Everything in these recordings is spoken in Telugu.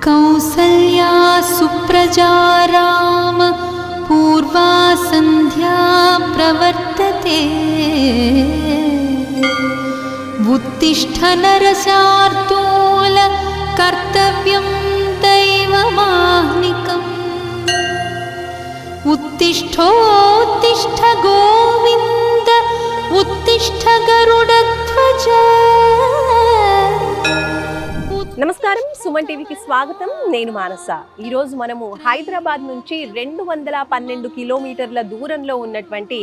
कौसल्या सुप्रजा राम पूर्वा सन्ध्या प्रवर्तते उत्तिष्ठ नरशार्दूल कर्तव्यं दैवमाह्निकम् उत्तिष्ठोत्तिष्ठ गोविन्द उत्तिष्ठ गरुडध्वज। నమస్కారం, సుమన్ టీవీకి స్వాగతం. నేను మానస. ఈరోజు మనము హైదరాబాద్ నుంచి 212 కిలోమీటర్ల దూరంలో ఉన్నటువంటి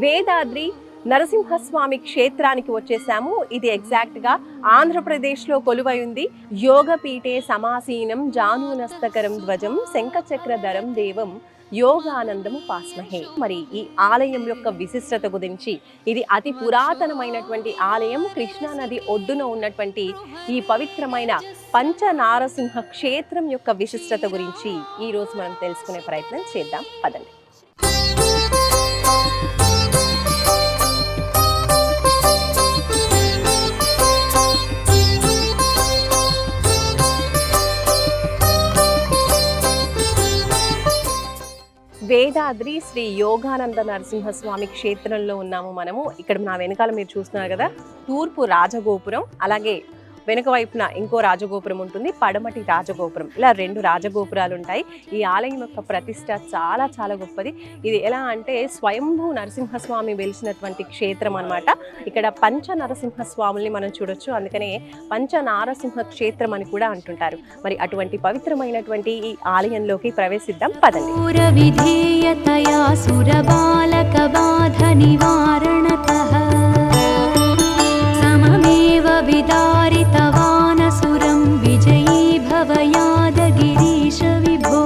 వేదాద్రి నరసింహస్వామి క్షేత్రానికి వచ్చేసాము. ఇది ఎగ్జాక్ట్గా ఆంధ్రప్రదేశ్లో కొలువై ఉంది. యోగపీఠే సమాసీనం జానూనస్తకరం ధ్వజం శంఖచక్రధరం దేవం యోగానందము పాస్మహే. మరి ఈ ఆలయం యొక్క విశిష్టత గురించి, ఇది అతి పురాతనమైనటువంటి ఆలయం. కృష్ణా నది ఒడ్డున ఉన్నటువంటి ఈ పవిత్రమైన పంచనారసింహ క్షేత్రం యొక్క విశిష్టత గురించి ఈరోజు మనం తెలుసుకునే ప్రయత్నం చేద్దాం. పదండి. వేదాద్రి శ్రీ యోగానంద నరసింహస్వామి క్షేత్రంలో ఉన్నాము మనము. ఇక్కడ నా వెనకాల మీరు చూస్తున్నారు కదా, తూర్పు రాజగోపురం, అలాగే వెనుక వైపున ఇంకో రాజగోపురం ఉంటుంది, పడమటి రాజగోపురం. ఇలా 2 రాజగోపురాలు ఉంటాయి. ఈ ఆలయం యొక్క ప్రతిష్ట చాలా చాలా గొప్పది. ఇది ఎలా అంటే స్వయంభూ నరసింహస్వామి వెలిసినటువంటి క్షేత్రం అన్నమాట. ఇక్కడ పంచ నరసింహస్వాముల్ని మనం చూడొచ్చు, అందుకనే పంచనారసింహ క్షేత్రం అని కూడా అంటుంటారు. మరి అటువంటి పవిత్రమైనటువంటి ఈ ఆలయంలోకి ప్రవేశిద్దాం, పదండి. विदारितवानसुरं विजयी भव यादगिरीश विभो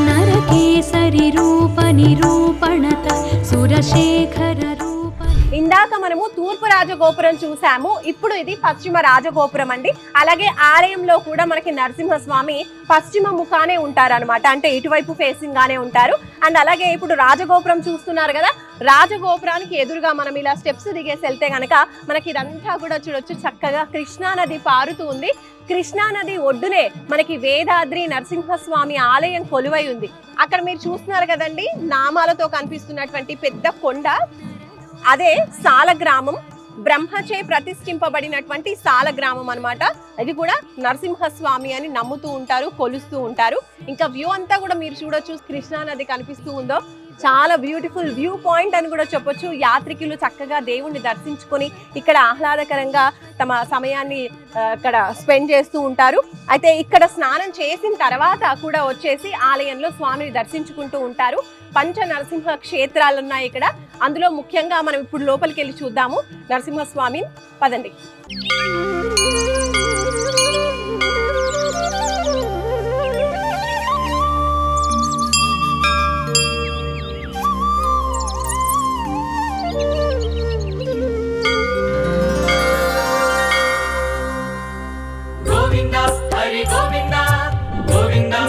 नरकेसरि रूप निरूपणत सुरशेखर रूप. ఇందాక మనము తూర్పు రాజగోపురం చూసాము, ఇప్పుడు ఇది పశ్చిమ రాజగోపురం అండి. అలాగే ఆలయంలో కూడా మనకి నరసింహస్వామి పశ్చిమ ముఖానే ఉంటారనమాట, అంటే ఇటువైపు ఫేసింగ్ గానే ఉంటారు. అండ్ అలాగే ఇప్పుడు రాజగోపురం చూస్తున్నారు కదా, రాజగోపురానికి ఎదురుగా మనం ఇలా స్టెప్స్ దిగేసి వెళ్తే గనక మనకి ఇదంతా కూడా చూడొచ్చు. చక్కగా కృష్ణా నది పారుతూ ఉంది. కృష్ణా నది ఒడ్డునే మనకి వేదాద్రి నరసింహస్వామి ఆలయం కొలువై ఉంది. అక్కడ మీరు చూస్తున్నారు కదండి, నామాలతో కనిపిస్తున్నటువంటి పెద్ద కొండ, అదే సాలగ్రామం. బ్రహ్మచే ప్రతిష్ఠింపబడినటువంటి సాలగ్రామం అన్నమాట. అది కూడా నరసింహస్వామి అని నమ్ముతూ ఉంటారు, కొలుస్తూ ఉంటారు. ఇంకా వ్యూ అంతా కూడా మీరు చూడొచ్చు, కృష్ణా నది కనిపిస్తూ ఉందో, చాలా బ్యూటిఫుల్ వ్యూ పాయింట్ అని కూడా చెప్పొచ్చు. యాత్రికులు చక్కగా దేవుణ్ణి దర్శించుకొని ఇక్కడ ఆహ్లాదకరంగా తమ సమయాన్ని ఇక్కడ స్పెండ్ చేస్తూ ఉంటారు. అయితే ఇక్కడ స్నానం చేసిన తర్వాత కూడా వచ్చేసి ఆలయంలో స్వామిని దర్శించుకుంటూ ఉంటారు. పంచ నరసింహ క్షేత్రాలు ఉన్నాయి ఇక్కడ. అందులో ముఖ్యంగా మనం ఇప్పుడు లోపలికి వెళ్ళి చూద్దాము నరసింహస్వామిని. పదండి.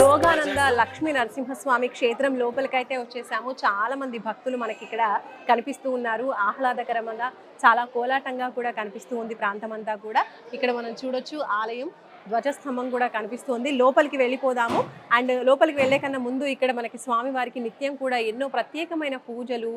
యోగానంద లక్ష్మీ నరసింహస్వామి క్షేత్రం లోపలికైతే వచ్చేసాము. చాలా మంది భక్తులు మనకి ఇక్కడ కనిపిస్తూ ఉన్నారు. ఆహ్లాదకరంగా, చాలా కోలాటంగా కూడా కనిపిస్తూ ఉంది ప్రాంతం అంతా కూడా. ఇక్కడ మనం చూడొచ్చు ఆలయం ధ్వజస్తంభం కూడా కనిపిస్తుంది. లోపలికి వెళ్ళిపోదాము. అండ్ లోపలికి వెళ్ళే కన్నా ముందు ఇక్కడ మనకి స్వామివారికి నిత్యం కూడా ఎన్నో ప్రత్యేకమైన పూజలు,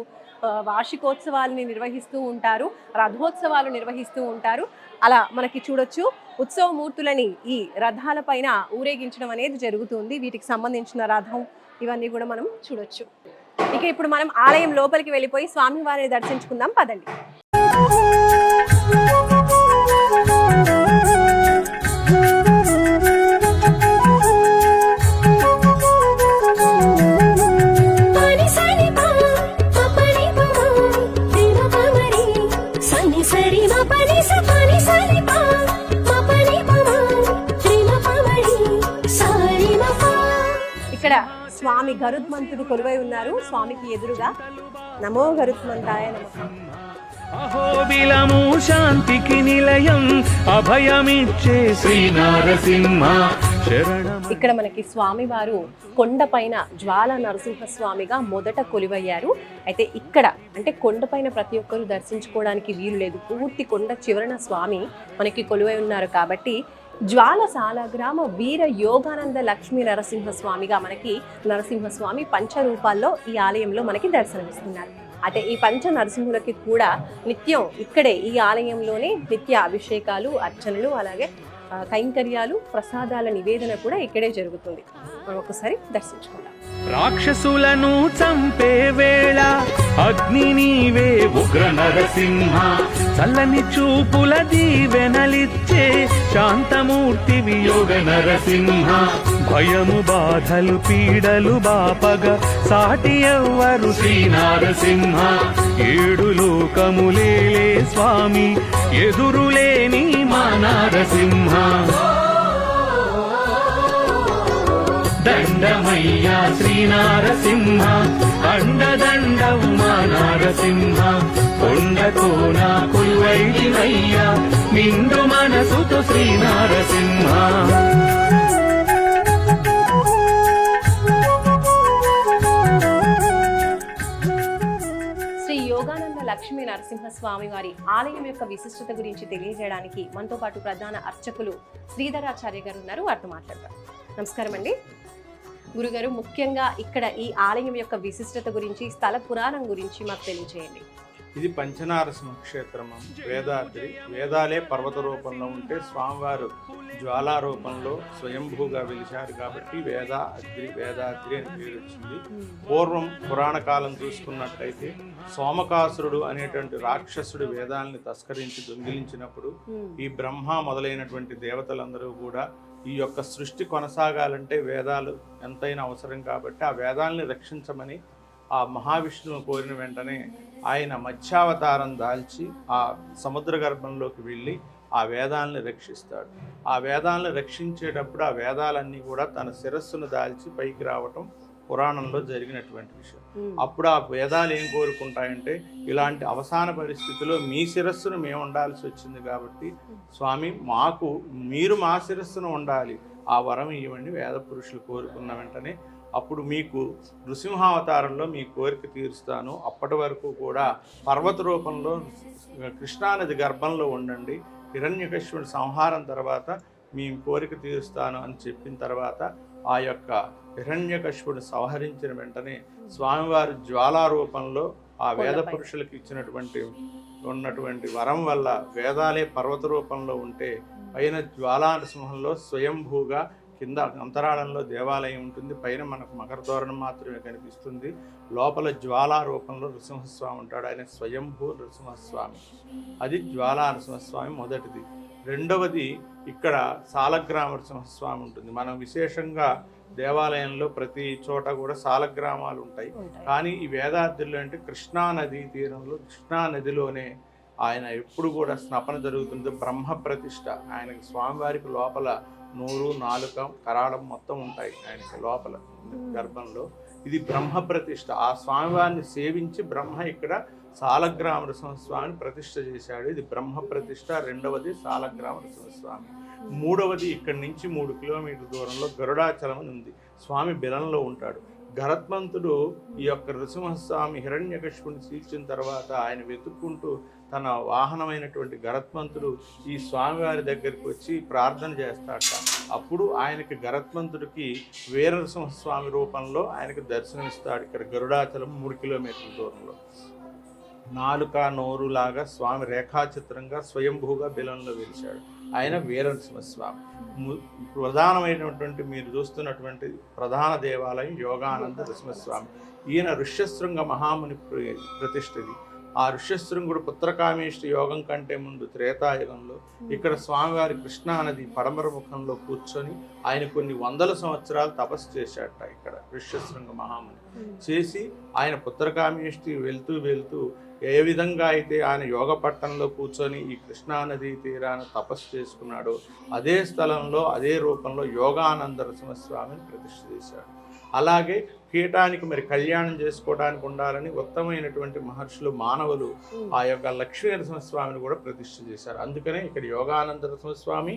వార్షికోత్సవాలని నిర్వహిస్తూ ఉంటారు, రథోత్సవాలు నిర్వహిస్తూ ఉంటారు. అలా మనకి చూడొచ్చు ఉత్సవమూర్తులని ఈ రథాల పైన ఊరేగించడం అనేది జరుగుతుంది. వీటికి సంబంధించిన రథం ఇవన్నీ కూడా మనం చూడొచ్చు. ఇక ఇప్పుడు మనం ఆలయం లోపలికి వెళ్ళిపోయి స్వామివారిని దర్శించుకుందాం, పదండి. ఇక్కడ స్వామి గరుత్మంతుడు కొలువై ఉన్నారు. స్వామికి ఎదురుగా నమో గరుత్మంతాయ నమః. అహోబిలము శాంతికి నిలయం అభయమిచ్చే శ్రీ నరసింహ శరణం. ఇక్కడ మనకి స్వామివారు కొండపైన జ్వాల నరసింహస్వామిగా మొదట కొలువయ్యారు. అయితే ఇక్కడ అంటే కొండపైన ప్రతి ఒక్కరూ దర్శించుకోవడానికి వీలు లేదు, పూర్తి కొండ చివరన స్వామి మనకి కొలువై ఉన్నారు. కాబట్టి జ్వాలసాల గ్రామ వీర యోగానంద లక్ష్మీ నరసింహస్వామిగా మనకి నరసింహస్వామి పంచరూపాల్లో ఈ ఆలయంలో మనకి దర్శనమిస్తున్నారు. అంటే ఈ పంచ నరసింహులకి కూడా నిత్యం ఇక్కడే ఈ ఆలయంలోనే నిత్య అభిషేకాలు, అర్చనలు, అలాగే కైంకర్యాలు, ప్రసాదాల నివేదన కూడా ఇక్కడే జరుగుతుంది. మనం ఒకసారి దర్శించుకుందాం. రాక్షసులను చంపే వేళ అగ్ని నీవే ఉగ్ర నరసింహ, చల్లని చూపుల దీవెనలిచ్చే శాంతమూర్తివి యోగ నరసింహ. భయము బాధలు పీడలు బాపగ సాటి ఎవ్వరు శ్రీ నరసింహ. ఏడు లోకములేలే స్వామి ఎదురులేని మా నరసింహ. దండమయ్యా శ్రీ నరసింహ, అండదండవు మా నరసింహ. కొండకోన కొలువైనయ్యా నిండు మనసుతో శ్రీ నరసింహ. శ్రీ యోగానంద లక్ష్మీ నరసింహస్వామి వారి ఆలయం యొక్క విశిష్టత గురించి తెలియజేయడానికి మనతో పాటు ప్రధాన అర్చకులు శ్రీధరాచార్య గారు ఉన్నారు. వారితో మాట్లాడతారు. నమస్కారం అండి గురుగారు. ముఖ్యంగా ఇక్కడ ఈ ఆలయం యొక్క విశిష్టత గురించి, స్థల పురాణం గురించి మాకు తెలియజేయండి. ఇది పంచనారసింహ క్షేత్రం. వేదాద్రి, వేదాలే పర్వత రూపంలో ఉంటే స్వామివారు జ్వాలా రూపంలో స్వయంభూగా వెలిశారు కాబట్టి వేదాద్రి అని పేరు వచ్చింది. పూర్వం పురాణ కాలం చూసుకున్నట్లయితే సోమకాసురుడు అనేటువంటి రాక్షసుడు వేదాలని తస్కరించి దొంగిలించినప్పుడు ఈ బ్రహ్మ మొదలైనటువంటి దేవతలందరూ కూడా ఈ యొక్క సృష్టి కొనసాగాలంటే వేదాలు ఎంతైనా అవసరం కాబట్టి ఆ వేదాలని రక్షించమని ఆ మహావిష్ణువు కోరిన వెంటనే ఆయన మత్స్యావతారం దాల్చి ఆ సముద్ర గర్భంలోకి వెళ్ళి ఆ వేదాలని రక్షిస్తాడు. ఆ వేదాలను రక్షించేటప్పుడు ఆ వేదాలన్నీ కూడా తన శిరస్సును దాల్చి పైకి రావటం పురాణంలో జరిగినటువంటి విషయం. అప్పుడు ఆ వేదాలు ఏం కోరుకుంటాయంటే, ఇలాంటి అవసాన పరిస్థితిలో మీ శిరస్సును మేము ఉండాల్సి వచ్చింది కాబట్టి స్వామి మీరు మా శిరస్సును ఉండాలి, ఆ వరం ఇవ్వండి వేద పురుషులు కోరుకున్న వెంటనే అప్పుడు మీకు నృసింహావతారంలో మీ కోరిక తీరుస్తాను, అప్పటి వరకు కూడా పర్వత రూపంలో కృష్ణానది గర్భంలో ఉండండి, హిరణ్యకశిపుడి సంహారం తర్వాత మీ కోరిక తీరుస్తాను అని చెప్పిన తర్వాత ఆ యొక్క హిరణ్యకశిపుడిని సంహరించిన వెంటనే స్వామివారి జ్వాలా రూపంలో ఆ వేద పురుషులకు ఉన్నటువంటి వరం వల్ల వేదాలే పర్వత రూపంలో ఉంటే పైన జ్వాలా నరసింహంలో స్వయంభూగా, కింద అంతరాళంలో దేవాలయం ఉంటుంది, పైన మనకు మకర తోరణం మాత్రమే కనిపిస్తుంది, లోపల జ్వాలా రూపంలో నృసింహస్వామి ఉంటాడు. ఆయన స్వయంభూ నృసింహస్వామి. అది జ్వాలా నరసింహస్వామి మొదటిది. రెండవది ఇక్కడ సాలగ్రామ నరసింహస్వామి ఉంటుంది. మనం విశేషంగా దేవాలయంలో ప్రతి చోట కూడా సాలగ్రామాలు ఉంటాయి. కానీ ఈ వేదాద్రిలో అంటే కృష్ణానది తీరంలో, కృష్ణానదిలోనే ఆయన ఎప్పుడు కూడా స్నపన జరుగుతుంది. బ్రహ్మ ప్రతిష్ఠ ఆయనకి, స్వామివారికి లోపల నోరు, నాలుక, కరాళం మొత్తం ఉంటాయి ఆయనకి లోపల గర్భంలో. ఇది బ్రహ్మ ప్రతిష్ఠ. ఆ స్వామివారిని సేవించి బ్రహ్మ ఇక్కడ సాలగ్రామ నరసింహస్వామిని ప్రతిష్ఠ చేశాడు. ఇది బ్రహ్మ ప్రతిష్ఠ. రెండవది సాలగ్రామ నరసింహస్వామి. మూడవది ఇక్కడి నుంచి 3 కిలోమీటర్ల దూరంలో గరుడాచలం ఉంది. స్వామి బిలంలో ఉంటాడు. గరత్మంతుడు ఈ యొక్క నృసింహస్వామి హిరణ్యకశిపుని చీల్చిన తర్వాత ఆయన వెతుక్కుంటూ తన వాహనమైనటువంటి గరత్మంతుడు ఈ స్వామివారి దగ్గరికి వచ్చి ప్రార్థన చేస్తాడట. అప్పుడు ఆయనకి గరత్మంతుడికి వీర నృసింహస్వామి రూపంలో ఆయనకు దర్శనమిస్తాడు. ఇక్కడ గరుడాచలం 3 కిలోమీటర్ల దూరంలో నాలుక నోరు లాగా స్వామి రేఖాచిత్రంగా స్వయంభూగా బిలంలో వెలిశాడు. ఆయన వీర నరసింహస్వామి. ప్రధానమైనటువంటి మీరు చూస్తున్నటువంటి ప్రధాన దేవాలయం యోగానంద నరసింహస్వామి. ఈయన ఋష్యశృంగ మహాముని ప్రతిష్ఠది. ఆ ఋష్యశృంగుడు పుత్రకామేష్టి యోగం కంటే ముందు త్రేతాయుగంలో ఇక్కడ స్వామివారి కృష్ణానది పడమర ముఖంలో కూర్చొని ఆయన కొన్ని 100 సంవత్సరాలు తపస్సు చేశాట. ఇక్కడ ఋష్యశృంగ మహాముని చేసి ఆయన పుత్రకామేష్టి వెళ్తూ ఏ విధంగా అయితే ఆయన యోగ పట్టణంలో కూర్చొని ఈ కృష్ణానది తీరాన తపస్సు చేసుకున్నాడో అదే స్థలంలో అదే రూపంలో యోగానంద నరసింహస్వామిని ప్రతిష్ఠ చేశాడు. అలాగే పీఠానికి మరి కళ్యాణం చేసుకోవడానికి ఉండాలని ఉత్తమైనటువంటి మహర్షులు, మానవులు ఆ యొక్క లక్ష్మీ నరసింహస్వామిని కూడా ప్రతిష్ఠ చేశారు. అందుకనే ఇక్కడ యోగానంద నరసింహస్వామి,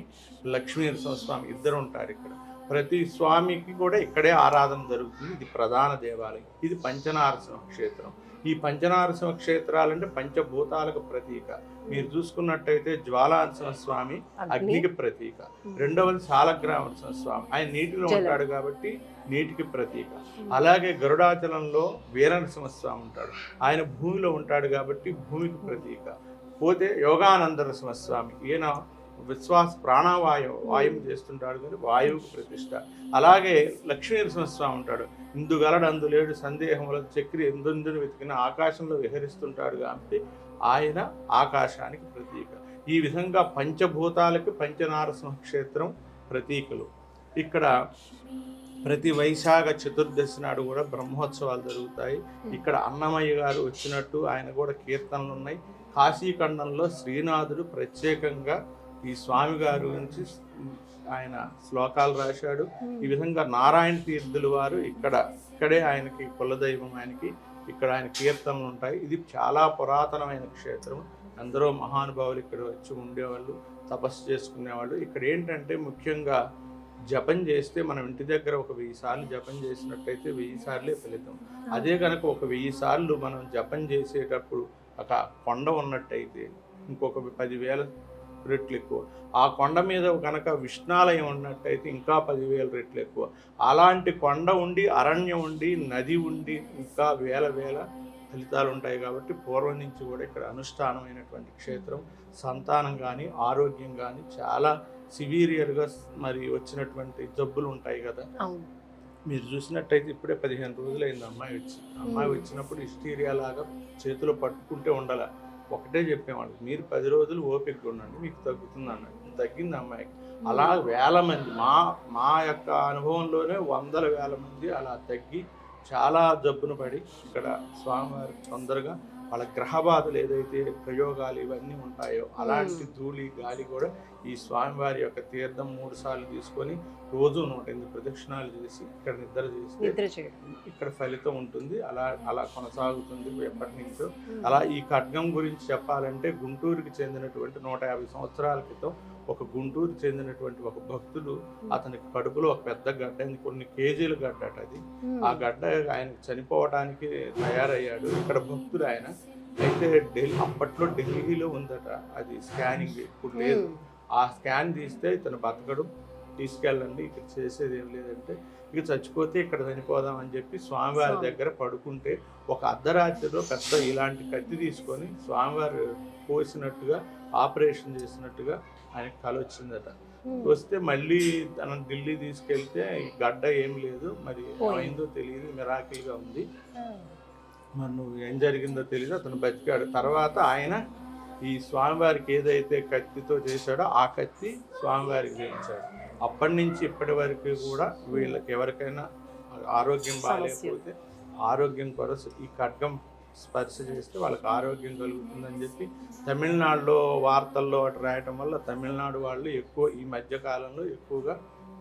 లక్ష్మీ నరసింహస్వామి ఇద్దరు ఉంటారు. ఇక్కడ ప్రతి స్వామికి కూడా ఇక్కడే ఆరాధన జరుగుతుంది. ఇది ప్రధాన దేవాలయం. ఇది పంచనారసింహ క్షేత్రం. ఈ పంచనారసింహ క్షేత్రాలంటే పంచభూతాలకు ప్రతీక. మీరు చూసుకున్నట్టయితే జ్వాలానరసింహ స్వామి అగ్నికి ప్రతీక, రెండవది శాలగ్రామ స్వామి ఆయన నీటిలో ఉంటాడు కాబట్టి నీటికి ప్రతీక. అలాగే గరుడాచలంలో వీరనరసింహస్వామి ఉంటాడు, ఆయన భూమిలో ఉంటాడు కాబట్టి భూమికి ప్రతీక. పోతే యోగానంద నరసింహస్వామి ఈయన విశ్వాస వాయువు చేస్తుంటాడు కానీ వాయువుకు ప్రతిష్ట. అలాగే లక్ష్మీ నరసింహస్వామి ఉంటాడు, ఇందుగలడు అందులేడు సందేహముల చక్రి ఎందుందుని వెతికిన ఆకాశంలో విహరిస్తుంటాడు కాబట్టి ఆయన ఆకాశానికి ప్రతీక. ఈ విధంగా పంచభూతాలకి పంచనారసింహ క్షేత్రం ప్రతీకలు. ఇక్కడ ప్రతి వైశాఖ చతుర్దశి నాడు కూడా బ్రహ్మోత్సవాలు జరుగుతాయి. ఇక్కడ అన్నమయ్య గారు వచ్చినట్టు ఆయన కూడా కీర్తనలు ఉన్నాయి. కాశీఖండంలో శ్రీనాథుడు ప్రత్యేకంగా ఈ స్వామి గారి గురించి ఆయన శ్లోకాలు రాశాడు. ఈ విధంగా నారాయణ తీర్థుల వారు ఇక్కడే ఆయనకి కులదైవం, ఆయనకి ఇక్కడ ఆయన కీర్తనలు ఉంటాయి. ఇది చాలా పురాతనమైన క్షేత్రం. అందరూ మహానుభావులు ఇక్కడ వచ్చి ఉండేవాళ్ళు, తపస్సు చేసుకునేవాళ్ళు. ఇక్కడ ఏంటంటే ముఖ్యంగా జపం చేస్తే మనం ఇంటి దగ్గర ఒక 1000 సార్లు జపం చేసినట్టయితే 1000 సార్లే ఫలితం. అదే కనుక ఒక 1000 సార్లు మనం జపం చేసేటప్పుడు ఒక కొండ ఉన్నట్టయితే ఇంకొక 10,000 రెట్లు ఎక్కువ. ఆ కొండ మీద కనుక విష్ణాలయం ఉన్నట్టయితే ఇంకా 10,000 రెట్లు ఎక్కువ. అలాంటి కొండ ఉండి, అరణ్యం ఉండి, నది ఉండి ఇంకా వేల ఫలితాలు ఉంటాయి. కాబట్టి పూర్వం నుంచి కూడా ఇక్కడ అనుష్ఠానమైనటువంటి క్షేత్రం. సంతానం కానీ ఆరోగ్యం కానీ చాలా సివియర్గా మరి వచ్చినటువంటి జబ్బులు ఉంటాయి కదా, మీరు చూసినట్టయితే ఇప్పుడే 15 రోజులైంది అమ్మాయి వచ్చినప్పుడు హిస్టీరియా లాగా చేతిలో పట్టుకుంటే ఉండాల. ఒకటే చెప్పేవాళ్ళు, మీరు 10 రోజులు ఓపికగా ఉండండి మీకు తగ్గుతుంది అన్నట్టు. తగ్గింది అమ్మాయికి. అలా వేల మంది మా యొక్క అనుభవంలోనే 100,000 మంది అలా తగ్గి చాలా జబ్బును పడి ఇక్కడ స్వామివారికి తొందరగా వాళ్ళ గ్రహ బాధలు ఏదైతే ప్రయోగాలు ఇవన్నీ ఉంటాయో అలాంటి ధూళి గాలి కూడా ఈ స్వామివారి యొక్క తీర్థం 3 సార్లు తీసుకొని రోజు 108 ప్రదక్షిణాలు చేసి ఇక్కడ నిద్ర చేస్తే ఇక్కడ ఫలితం ఉంటుంది. అలా కొనసాగుతుంది ఎప్పటి నుంచో. అలా ఈ ఖడ్గం గురించి చెప్పాలంటే గుంటూరుకి చెందినటువంటి 150 సంవత్సరాల క్రితం ఒక గుంటూరుకి చెందినటువంటి ఒక భక్తుడు, అతని కడుపులో ఒక పెద్ద గడ్డ, కొన్ని కేజీల గడ్డ అది. ఆ గడ్డ ఆయన చనిపోవడానికి తయారయ్యాడు. ఇక్కడ భక్తుడు ఆయన. అయితే అప్పట్లో ఢిల్లీలో ఉందట అది స్కానింగ్, ఇప్పుడు లేదు. ఆ స్కాన్ తీస్తే ఇతను బతకడు, తీసుకెళ్ళండి, ఇక్కడ చేసేది ఏం లేదంటే ఇక చచ్చిపోతే ఇక్కడ చనిపోదాం అని చెప్పి స్వామివారి దగ్గర పడుకుంటే ఒక అర్ధరాత్రిలో పెద్ద ఇలాంటి కత్తి తీసుకొని స్వామివారు కోసినట్టుగా ఆపరేషన్ చేసినట్టుగా ఆయనకు కల వచ్చిందట. వస్తే మళ్ళీ తన ఢిల్లీ తీసుకెళ్తే గడ్డ ఏం లేదు, మరి ఏమైందో తెలియదు, మిరాకిల్గా ఉంది, మరి నువ్వు ఏం జరిగిందో తెలియదు, అతను బతికాడు. తర్వాత ఆయన ఈ స్వామివారికి ఏదైతే కత్తితో చేశాడో ఆ కత్తి స్వామివారికి చేయించాడు. అప్పటి నుంచి ఇప్పటి వరకు కూడా వీళ్ళకి ఎవరికైనా ఆరోగ్యం బాగాలేకపోతే ఆరోగ్యం కొరకు ఈ ఖడ్గం స్పర్శ చేస్తే వాళ్ళకి ఆరోగ్యం కలుగుతుందని చెప్పి తమిళనాడులో వార్తల్లో అటు రాయటం వల్ల తమిళనాడు వాళ్ళు ఎక్కువ ఈ మధ్య కాలంలో ఎక్కువగా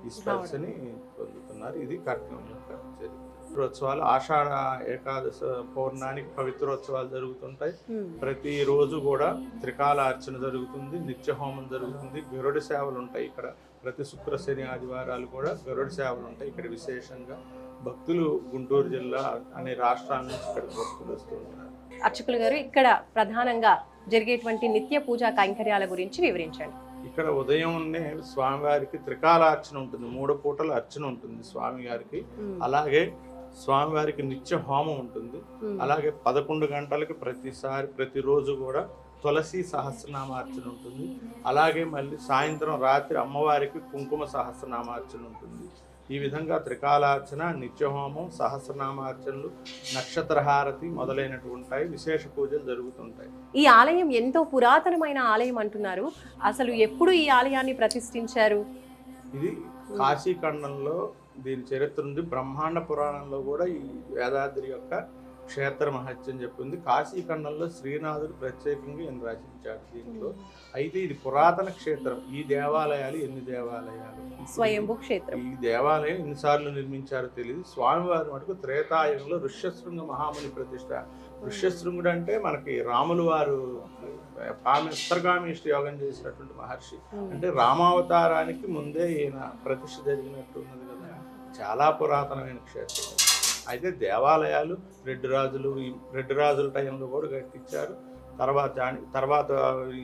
ఈ స్పర్శని పొందుతున్నారు. ఇది ఖడ్గం యొక్క చరిత్ర. పవిత్రోత్సవాలు ఆషాఢ ఏకాదశ పౌర్ణానికి పవిత్రోత్సవాలు జరుగుతుంటాయి. ప్రతిరోజు కూడా త్రికాల అర్చన జరుగుతుంది, నిత్య హోమం జరుగుతుంది, గరుడ సేవలు ఉంటాయి. ఇక్కడ ప్రతి శుక్ర శని ఆదివారాలు కూడా గరుడ సేవలు ఉంటాయి. ఇక్కడ విశేషంగా భక్తులు గుంటూరు జిల్లా అనే రాష్ట్రాల నుంచి ఇక్కడ భక్తులు వస్తూ ఉంటారు. అర్చకులు గారు, ఇక్కడ ప్రధానంగా జరిగేటువంటి నిత్య పూజా కైంకర్యాల గురించి వివరించండి. ఇక్కడ ఉదయంనే స్వామివారికి త్రికాలార్చన ఉంటుంది, 3 పూటల అర్చన ఉంటుంది స్వామి గారికి. అలాగే స్వామివారికి నిత్య హోమం ఉంటుంది. అలాగే 11 గంటలకి ప్రతిరోజు కూడా తులసి సహస్రనామార్చన ఉంటుంది. అలాగే మళ్ళీ సాయంత్రం రాత్రి అమ్మవారికి కుంకుమ సహస్రనామార్చన ఉంటుంది. ఈ విధంగా త్రికాలార్చన, నిత్యహోమం, సహస్రనామార్చనలు, నక్షత్రహారతి మొదలైనటువంటి ఉంటాయి. విశేష పూజలు జరుగుతుంటాయి. ఈ ఆలయం ఎంతో పురాతనమైన ఆలయం అంటున్నారు. అసలు ఎప్పుడు ఈ ఆలయాన్ని ప్రతిష్ఠించారు? ఇది కాశీఖండంలో దీని చరిత్ర ఉంది. బ్రహ్మాండ పురాణంలో కూడా ఈ వేదాద్రి యొక్క క్షేత్ర మహత్యం చెప్పింది. కాశీఖండంలో శ్రీనాథుడు ప్రత్యేకంగా ఈయన రచించాడు దీంట్లో. అయితే ఇది పురాతన క్షేత్రం. ఈ దేవాలయాలు ఎన్ని దేవాలయాలు, స్వయంభూ క్షేత్రం. ఈ దేవాలయం ఎన్నిసార్లు నిర్మించారో తెలియదు. స్వామివారి మటుకు త్రేతాయుగంలో ఋష్యశృంగ మహాముని ప్రతిష్ట. ఋష్యశృంగుడు అంటే మనకి రాములు వారు ఉత్తరగామిష్టి యోగం చేసినటువంటి మహర్షి. అంటే రామావతారానికి ముందే ఈయన ప్రతిష్ఠ జరిగినట్టు ఉన్నది కదా. చాలా పురాతనమైన క్షేత్రం. అయితే దేవాలయాలు రెడ్డి రాజుల టైంలో కూడా కట్టించారు. తర్వాత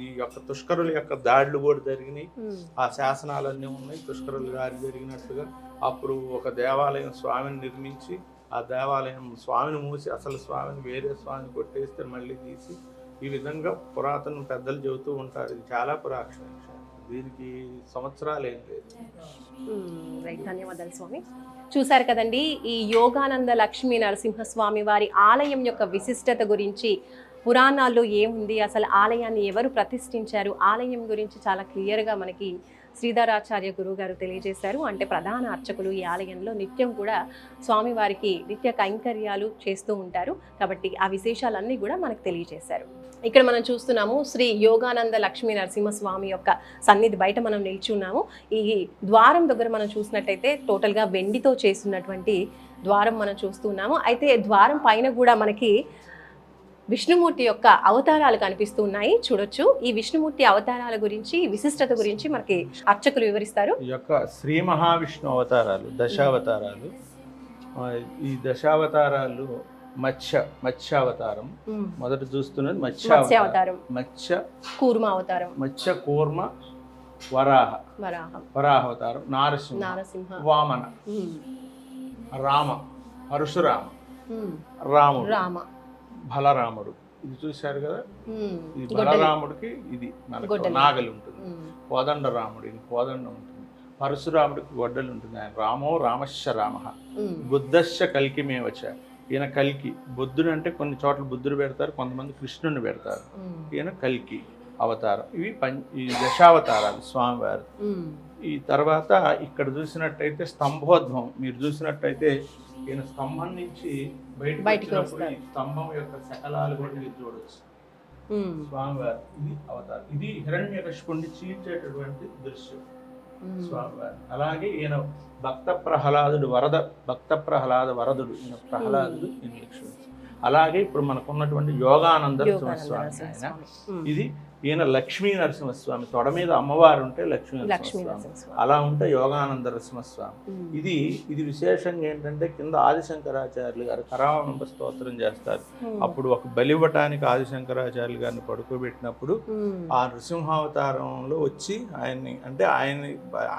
ఈ యొక్క తుష్కరుల యొక్క దాడులు కూడా జరిగినాయి. ఆ శాసనాలన్నీ ఉన్నాయి తుష్కరుల దాడి జరిగినట్టుగా. అప్పుడు ఒక దేవాలయం స్వామిని నిర్మించి ఆ దేవాలయం స్వామిని మూసి అసలు స్వామిని వేరే స్వామిని కొట్టేస్తే మళ్ళీ తీసి, ఈ విధంగా పురాతన పెద్దలు చెబుతూ ఉంటారు. ఇది చాలా పురాతన విషయం, దీనికి సంవత్సరాలు ఏం లేదు. రైట్, ధన్యవాదాలు స్వామి. చూశారు కదండి, ఈ యోగానంద లక్ష్మీ నరసింహస్వామి వారి ఆలయం యొక్క విశిష్టత గురించి, పురాణాల్లో ఏముంది, అసలు ఆలయాన్ని ఎవరు ప్రతిష్ఠించారు, ఆలయం గురించి చాలా క్లియర్గా మనకి శ్రీధరాచార్య గురువు గారు తెలియజేశారు. అంటే ప్రధాన అర్చకులు ఈ ఆలయంలో నిత్యం కూడా స్వామివారికి నిత్య కైంకర్యాలు చేస్తూ ఉంటారు కాబట్టి ఆ విశేషాలన్నీ కూడా మనకు తెలియజేశారు. ఇక్కడ మనం చూస్తున్నాము శ్రీ యోగానంద లక్ష్మీ నరసింహస్వామి యొక్క సన్నిధి బయట మనం నిల్చున్నాము. ఈ ద్వారం దగ్గర మనం చూసినట్టయితే టోటల్గా వెండితో చేస్తున్నటువంటి ద్వారం మనం చూస్తున్నాము. అయితే ద్వారం పైన కూడా మనకి విష్ణుమూర్తి యొక్క అవతారాలు కనిపిస్తూ ఉన్నాయి, చూడొచ్చు. ఈ విష్ణుమూర్తి అవతారాల గురించి, విశిష్టత గురించి మనకి అర్చకులు వివరిస్తారు. ఈ యొక్క శ్రీ మహావిష్ణు అవతారాలు దశావతారాలు. ఈ దశావతారాలు మత్స్యావతారం మొదట చూస్తున్నది మత్స్యావతారం, కూర్మ అవతారం, మత్స్య కూర్మ వరాహవతారం, నారసింహ, వామన, రామ, పరశురామ, రాముడు, బలరాముడు. ఇది చూశారు కదా, ఈ బలరాముడికి ఇది మనకు నాగలి ఉంటుంది, కోదండ రాముడికి కోదండం ఉంటుంది, పరశురాముడికి గొడ్డలు ఉంటుంది. ఆయన రామో రామశ్చ రామ, బుద్ధశ్చ కల్కిమేవచ. ఈయన కల్కి. బుద్ధుడు అంటే కొన్ని చోట్ల బుద్ధుడు పెడతారు, కొంతమంది కృష్ణుని పెడతారు. ఈయన కల్కి అవతారం. ఇవి ఈ దశావతారాలు స్వామివారు. ఈ తర్వాత ఇక్కడ చూసినట్టయితే స్తంభోద్భవం. మీరు చూసినట్టయితే ఈయన స్తంభం నుంచి బయటకు వచ్చినప్పుడు ఈ స్తంభం యొక్క శకలాలు కూడా మీరు చూడవచ్చు. స్వామివారు ఇది అవతారం. ఇది హిరణ్యకశిపుణ్ణి చీల్చేటటువంటి దృశ్యం స్వామివారు. అలాగే ఈయన భక్త ప్రహ్లాదుడు వరదుడు. ఈయన ప్రహ్లాదుడు, ఈయన లక్ష్మీ. అలాగే ఇప్పుడు మనకున్నటువంటి యోగానంద నరసింహస్వామి ఆయన. ఇది ఈయన లక్ష్మీ నరసింహస్వామి. తొడ మీద అమ్మవారు ఉంటే లక్ష్మీ నరసింహస్వామి, అలా ఉంటే యోగానంద నరసింహస్వామి. ఇది విశేషంగా ఏంటంటే కింద ఆదిశంకరాచార్యులు గారు కరావలంబ స్తోత్రం చేస్తారు. అప్పుడు ఒక బలి ఇవ్వటానికి ఆదిశంకరాచార్యులు గారిని పడుకోబెట్టినప్పుడు ఆ నృసింహావతారంలో వచ్చి ఆయన్ని, అంటే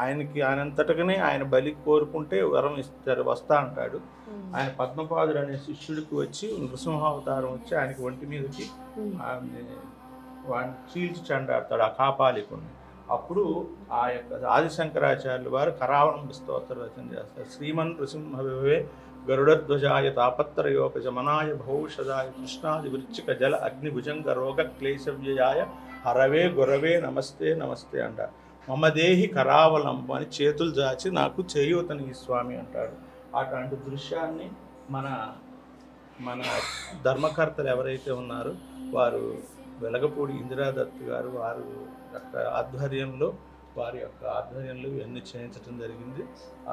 ఆయనకి ఆయనంతటగానే ఆయన బలి కోరుకుంటే వరం ఇస్తారు, వస్తా అంటాడు. ఆయన పద్మపాదుడు అనే శిష్యుడికి వచ్చి నృసింహావతారం వచ్చి ఆయనకి ఒంటి మీదకి వాడిని చీల్చి చెండాడతాడు, ఆ కాపాలికుడిని. అప్పుడు ఆ యొక్క ఆదిశంకరాచార్యులు వారు కరావలంబ స్తోత్ర రచన చేస్తారు. శ్రీమన్ నృసింహవే గరుడధ్వజాయ తాపత్రయోపశమనాయ భౌషదాయ కృష్ణాది వృచ్చిక జల అగ్నిభుజంగ రోగ క్లేశవ్యయాయ హరవే గురవే నమస్తే నమస్తే అంటారు. మమదేహి కరావలంబ అని చేతులు జాచి నాకు చేయూతని ఈ స్వామి అంటాడు. అటువంటి దృశ్యాన్ని మన ధర్మకర్తలు ఎవరైతే ఉన్నారో వారు వెలగపూడి ఇందిరాదత్ గారు వారి యొక్క ఆధ్వర్యంలో ఇవన్నీ చేయించడం జరిగింది.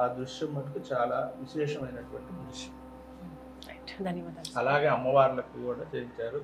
ఆ దృశ్యం మటుకు చాలా విశేషమైనటువంటి దృశ్యం. ధన్యవాదాలు. అలాగే అమ్మవార్లకు కూడా చేయించారు,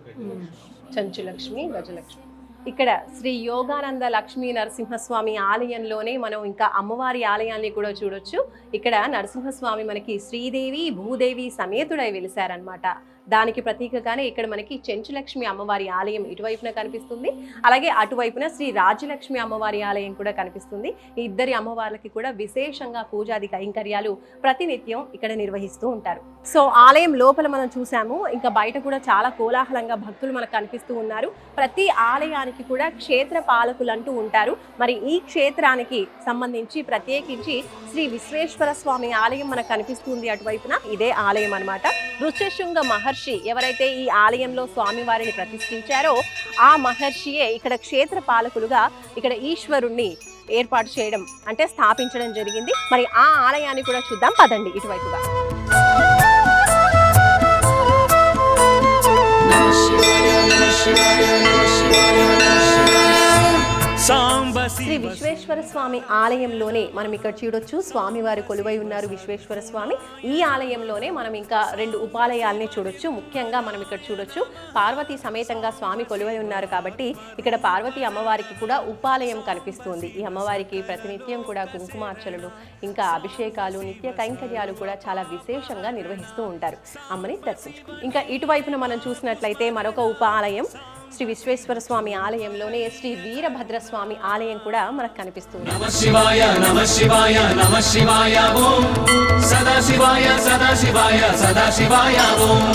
చెంచులక్ష్మి, గజలక్ష్మి. ఇక్కడ శ్రీ యోగానంద లక్ష్మీ నరసింహస్వామి ఆలయంలోనే మనం ఇంకా అమ్మవారి ఆలయాన్ని కూడా చూడొచ్చు. ఇక్కడ నరసింహస్వామి మనకి శ్రీదేవి భూదేవి సమేతుడై వెలిశారనమాట. దానికి ప్రతీకగానే ఇక్కడ మనకి చెంచులక్ష్మి అమ్మవారి ఆలయం ఇటువైపున కనిపిస్తుంది, అలాగే అటువైపున శ్రీ రాజ్యలక్ష్మి అమ్మవారి ఆలయం కూడా కనిపిస్తుంది. ఈ ఇద్దరి అమ్మవార్లకి కూడా విశేషంగా పూజాది కైంకర్యాలు ప్రతినిత్యం ఇక్కడ నిర్వహిస్తూ ఉంటారు. సో ఆలయం లోపల మనం చూసాము, ఇంకా బయట కూడా చాలా కోలాహలంగా భక్తులు మనకు కనిపిస్తూ ఉన్నారు. ప్రతి ఆలయానికి కూడా క్షేత్ర పాలకులు అంటూ ఉంటారు. మరి ఈ క్షేత్రానికి సంబంధించి ప్రత్యేకించి శ్రీ విశ్వేశ్వర స్వామి ఆలయం మనకు కనిపిస్తుంది అటువైపున. ఇదే ఆలయం అన్నమాట. ఋష్యశృంగ మహర్షి ఎవరైతే ఈ ఆలయంలో స్వామివారిని ప్రతిష్ఠించారో ఆ మహర్షియే ఇక్కడ క్షేత్ర పాలకులుగా ఇక్కడ ఈశ్వరుణ్ణి ఏర్పాటు చేయడం, అంటే స్థాపించడం జరిగింది. మరి ఆ ఆలయాన్ని కూడా చూద్దాం పదండి ఇటువైపుగా. సాంబ శ్రీ విశ్వేశ్వర స్వామి ఆలయంలోనే మనం ఇక్కడ చూడొచ్చు స్వామివారు కొలువై ఉన్నారు. విశ్వేశ్వర స్వామి ఈ ఆలయంలోనే మనం ఇంకా 2 ఉపాలయాల్ని చూడొచ్చు. ముఖ్యంగా మనం ఇక్కడ చూడొచ్చు పార్వతీ సమేతంగా స్వామి కొలువై ఉన్నారు కాబట్టి ఇక్కడ పార్వతీ అమ్మవారికి కూడా ఉపాలయం కనిపిస్తుంది. ఈ అమ్మవారికి ప్రతినిత్యం కూడా కుంకుమార్చనలు ఇంకా అభిషేకాలు నిత్య కైంకర్యాలు కూడా చాలా విశేషంగా నిర్వహిస్తూ ఉంటారు. అమ్మని దర్శించుకో. ఇంకా ఇటువైపున మనం చూసినట్లయితే మరొక ఉపాలయం శ్రీ విశ్వేశ్వర స్వామి ఆలయంలోనే శ్రీ వీరభద్రస్వామి ఆలయం కూడా మనకు కనిపిస్తుంది. నమః శివాయ నమః శివాయ నమః శివాయ ఓం సదాశివాయ సదాశివాయ సదాశివాయ ఓం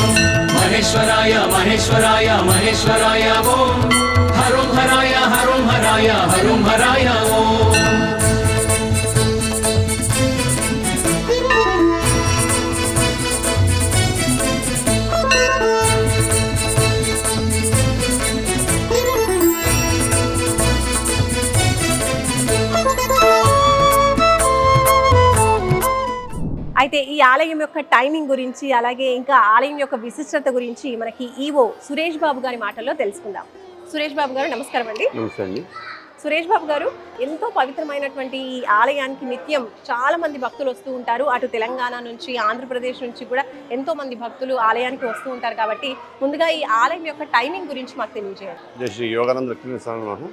మహేశ్వరాయ మహేశ్వరాయ మహేశ్వరాయ ఓం హరం హరాయ హరం హరాయ హరం హరాయ ఓం. అయితే ఈ ఆలయం యొక్క టైమింగ్ గురించి అలాగే ఇంకా ఆలయం యొక్క విశిష్టత గురించి మనకి ఈవో సురేష్ బాబు గారి మాటల్లో తెలుసుకుందాం. సురేష్ బాబు గారు నమస్కారం అండి. నమస్తే అండి. సురేష్ బాబు గారు, ఎంతో పవిత్రమైనటువంటి ఈ ఆలయానికి నిత్యం చాలా మంది భక్తులు వస్తూ ఉంటారు. అటు తెలంగాణ నుంచి ఆంధ్రప్రదేశ్ నుంచి కూడా ఎంతో మంది భక్తులు ఆలయానికి వస్తూ ఉంటారు కాబట్టి ముందుగా ఈ ఆలయం యొక్క టైమింగ్ గురించి మాకు తెలియజేయండి. జై శ్రీ యోగానంద లక్ష్మీ స్వామి.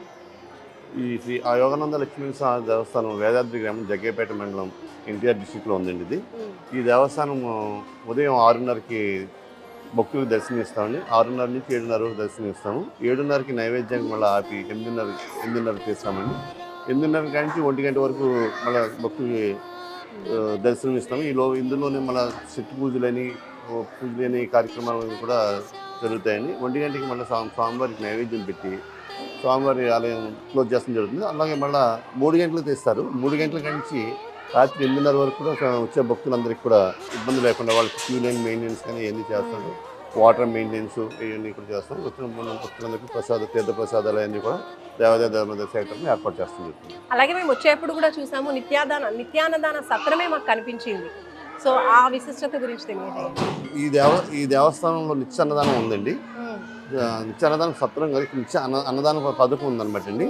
ఈ శ్రీ ఆ యోగానంద లక్ష్మీ స్వామి దేవస్థానం వేదాద్రి గ్రామం జగ్గేపేట మండలం ఎన్టీఆర్ డిస్టిక్లో ఉందండి. ఇది ఈ దేవస్థానం ఉదయం 6:30కి భక్తులకు దర్శనం ఇస్తామండి. 6:30 నుంచి 7:30 వరకు దర్శనం ఇస్తాము. 7:30కి నైవేద్యానికి మళ్ళీ ఆపి 8:30 తీస్తామండి. 8:30 నుంచి 1 గంట వరకు మళ్ళీ భక్తులకి దర్శనం ఇస్తాము. ఇందులోనే మళ్ళీ శక్తి పూజలని కార్యక్రమాలు కూడా జరుగుతాయండి. 1 గంటకి మళ్ళీ స్వామివారికి నైవేద్యం పెట్టి స్వామివారి ఆలయం క్లోజ్ చేస్తడం జరుగుతుంది. అలాగే మళ్ళీ 3 గంటలకు తీస్తారు. 3 గంటల నుంచి రాత్రి 8:30 వరకు కూడా వచ్చే భక్తులందరికీ కూడా ఇబ్బంది లేకుండా వాళ్ళకి క్యూ లైన్ మెయింటెనెన్స్ కానీ ఇవన్నీ చేస్తారు. వాటర్ మెయింటెనెన్స్ ఇవన్నీ కూడా చేస్తాం. వచ్చిన భక్తులందరికీ తీర్థ ప్రసాదాలు అన్నీ కూడా దేవాదాయ ధర్మదాయ శాఖను ఏర్పాటు చేస్తుంది. అలాగే మేము వచ్చేప్పుడు కూడా చూసాము నిత్యాన్నదాన సత్రమే మాకు కనిపించింది. సో ఆ విశిష్టత గురించి తెలియజేయండి. ఈ దేవస్థానంలో నిత్య అన్నదానం ఉందండి. నిత్య అన్నదానం సత్రం కాదు, నిత్య అన్నదానం పథకం ఉందన్నమాట అండి.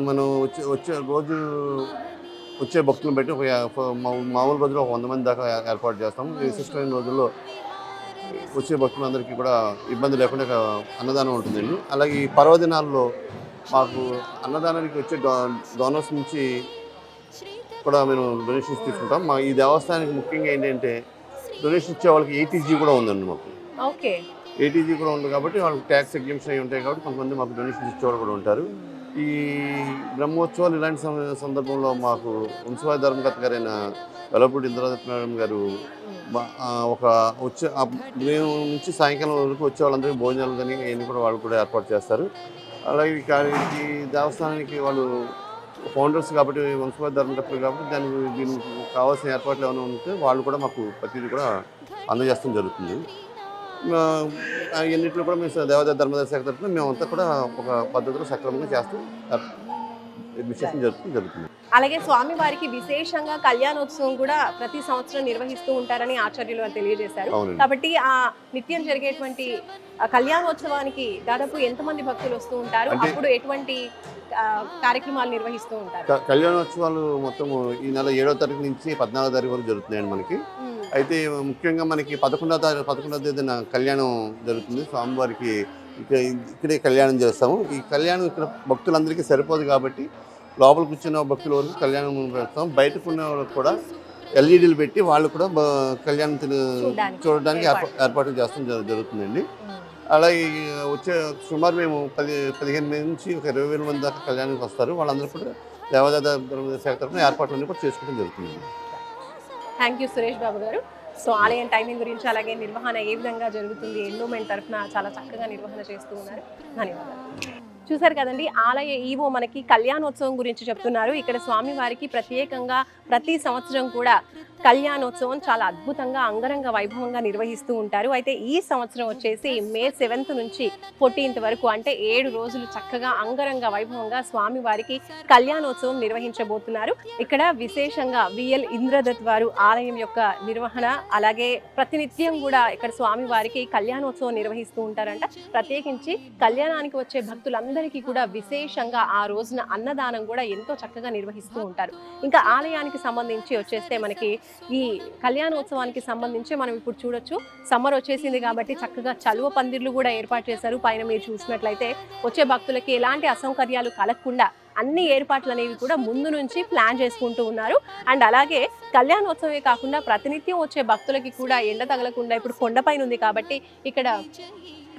మనం వచ్చే రోజు వచ్చే భక్తులను బట్టి మామూలు రోజుల్లో 100 మంది దాకా ఏర్పాటు చేస్తాము. విశిష్టమైన రోజుల్లో వచ్చే భక్తులందరికీ కూడా ఇబ్బంది లేకుండా అన్నదానం ఉంటుందండి. అలాగే ఈ పర్వదినాల్లో మాకు అన్నదానానికి వచ్చే డోనర్స్ నుంచి కూడా మేము డొనేషన్స్ తీసుకుంటాం. మా ఈ దేవస్థానానికి ముఖ్యంగా ఏంటంటే డొనేషన్ ఇచ్చే వాళ్ళకి ATG కూడా ఉందండి. మాకు ఓకే ATG కూడా ఉంది కాబట్టి వాళ్ళకి ట్యాక్స్ ఎగ్జంప్షన్ అయి ఉంటాయి కాబట్టి కొంతమంది మాకు డొనేషన్స్ ఇచ్చేవాళ్ళు కూడా ఉంటారు. ఈ బ్రహ్మోత్సవాలు ఇలాంటి సందర్భంలో మాకు వంశవాద ధర్మకర్త గారైన వెలపూడి ఇంద్రరత్నం గారు ఒక ఉదయం నుంచి సాయంకాలం వరకు వచ్చే వాళ్ళందరికీ భోజనాలు కానీ అవన్నీ కూడా వాళ్ళు కూడా ఏర్పాటు చేస్తారు. అలాగే ఈ దేవస్థానానికి వాళ్ళు ఫౌండర్స్ కాబట్టి వంశవాద ధర్మకర్తలు కాబట్టి దీనికి కావాల్సిన ఏర్పాట్లు ఏమైనా ఉంటే వాళ్ళు కూడా మాకు ప్రతిదీ కూడా అందజేస్తడం జరుగుతుంది. ఎన్నింటిలో కూడా మేము దేవాదాయ ధర్మదాయ శాఖ తరఫున మేమంతా కూడా ఒక పద్ధతిలో సక్రమంగా చేస్తూ విశేషం జరుగుతుంది. అలాగే స్వామి వారికి విశేషంగా కళ్యాణోత్సవం కూడా ప్రతి సంవత్సరం నిర్వహిస్తూ ఉంటారని ఆచార్యులు వారు తెలియజేశారు. కాబట్టి ఆ నిత్యం జరిగేటువంటి కళ్యాణోత్సవానికి దాదాపు ఎంతమంది భక్తులు వస్తూ ఉంటారు, అప్పుడు ఎటువంటి కార్యక్రమాలు నిర్వహిస్తూ ఉంటారు? కళ్యాణోత్సవాలు మొత్తం ఈ నెల 7వ తారీఖు నుంచి 14వ తారీఖు వరకు జరుగుతున్నాయండి మనకి. అయితే ముఖ్యంగా మనకి 11వ తేదీన కళ్యాణం జరుగుతుంది. స్వామివారికి ఇక్కడే కళ్యాణం చేస్తాము. ఈ కళ్యాణం ఇక్కడ భక్తులందరికీ సరిపోదు కాబట్టి లోపల కూర్చున్న భక్తుల వరకు కళ్యాణం పెడతాం. బయటకు ఉన్న వాళ్ళకి కూడా LEDలు పెట్టి వాళ్ళు కూడా కళ్యాణం చూడడానికి ఏర్పాటు చేస్తాం జరుగుతుందండి. అలాగే వచ్చే సుమారు మేము 15 నుంచి ఒక 20,000 మంది దాకా కళ్యాణానికి వస్తారు. వాళ్ళందరూ కూడా దేవాదాయ ధర్మదాయ శాఖ తరఫున ఏర్పాట్లన్నీ కూడా చేసుకోవడం జరుగుతుంది. థ్యాంక్ యూ సురేష్ బాబు గారు. సో ఆలయం టైమింగ్ గురించి అలాగే నిర్వహణ ఏ విధంగా జరుగుతుంది ఎండోమెంట్ తరఫున చాలా చక్కగా నిర్వహణ చేస్తూ ఉన్నారు. ధన్యవాదాలు. చూసారు కదండి, ఆలయ ఈవో మనకి కళ్యాణోత్సవం గురించి చెప్తున్నారు. ఇక్కడ స్వామి వారికి ప్రత్యేకంగా ప్రతి సంవత్సరం కూడా కళ్యాణోత్సవం చాలా అద్భుతంగా అంగరంగ వైభవంగా నిర్వహిస్తూ ఉంటారు. అయితే ఈ సంవత్సరం వచ్చేసి మే 7th నుంచి 14th వరకు అంటే 7 రోజులు చక్కగా అంగరంగ వైభవంగా స్వామి వారికి కళ్యాణోత్సవం నిర్వహించబోతున్నారు. ఇక్కడ విశేషంగా VL ఇంద్రదత్ వారు ఆలయం యొక్క నిర్వహణ అలాగే ప్రతినిత్యం కూడా ఇక్కడ స్వామి వారికి కళ్యాణోత్సవం నిర్వహిస్తూ ఉంటారంట. ప్రత్యేకించి కళ్యాణానికి వచ్చే భక్తులందరూ అందరికీ కూడా విశేషంగా ఆ రోజున అన్నదానం కూడా ఎంతో చక్కగా నిర్వహిస్తూ ఉంటారు. ఇంకా ఆలయానికి సంబంధించి వచ్చేస్తే మనకి ఈ కళ్యాణోత్సవానికి సంబంధించి మనం ఇప్పుడు చూడొచ్చు, సమ్మర్ వచ్చేసింది కాబట్టి చక్కగా చలువ పందిర్లు కూడా ఏర్పాటు చేశారు. పైన మీరు చూసినట్లయితే వచ్చే భక్తులకి ఎలాంటి అసౌకర్యాలు కలగకుండా అన్ని ఏర్పాట్లు అనేవి కూడా ముందు నుంచి ప్లాన్ చేసుకుంటూ ఉన్నారు. అండ్ అలాగే కళ్యాణోత్సవమే కాకుండా ప్రతినిత్యం వచ్చే భక్తులకి కూడా ఎండ తగలకుండా ఇప్పుడు కొండపైన ఉంది కాబట్టి ఇక్కడ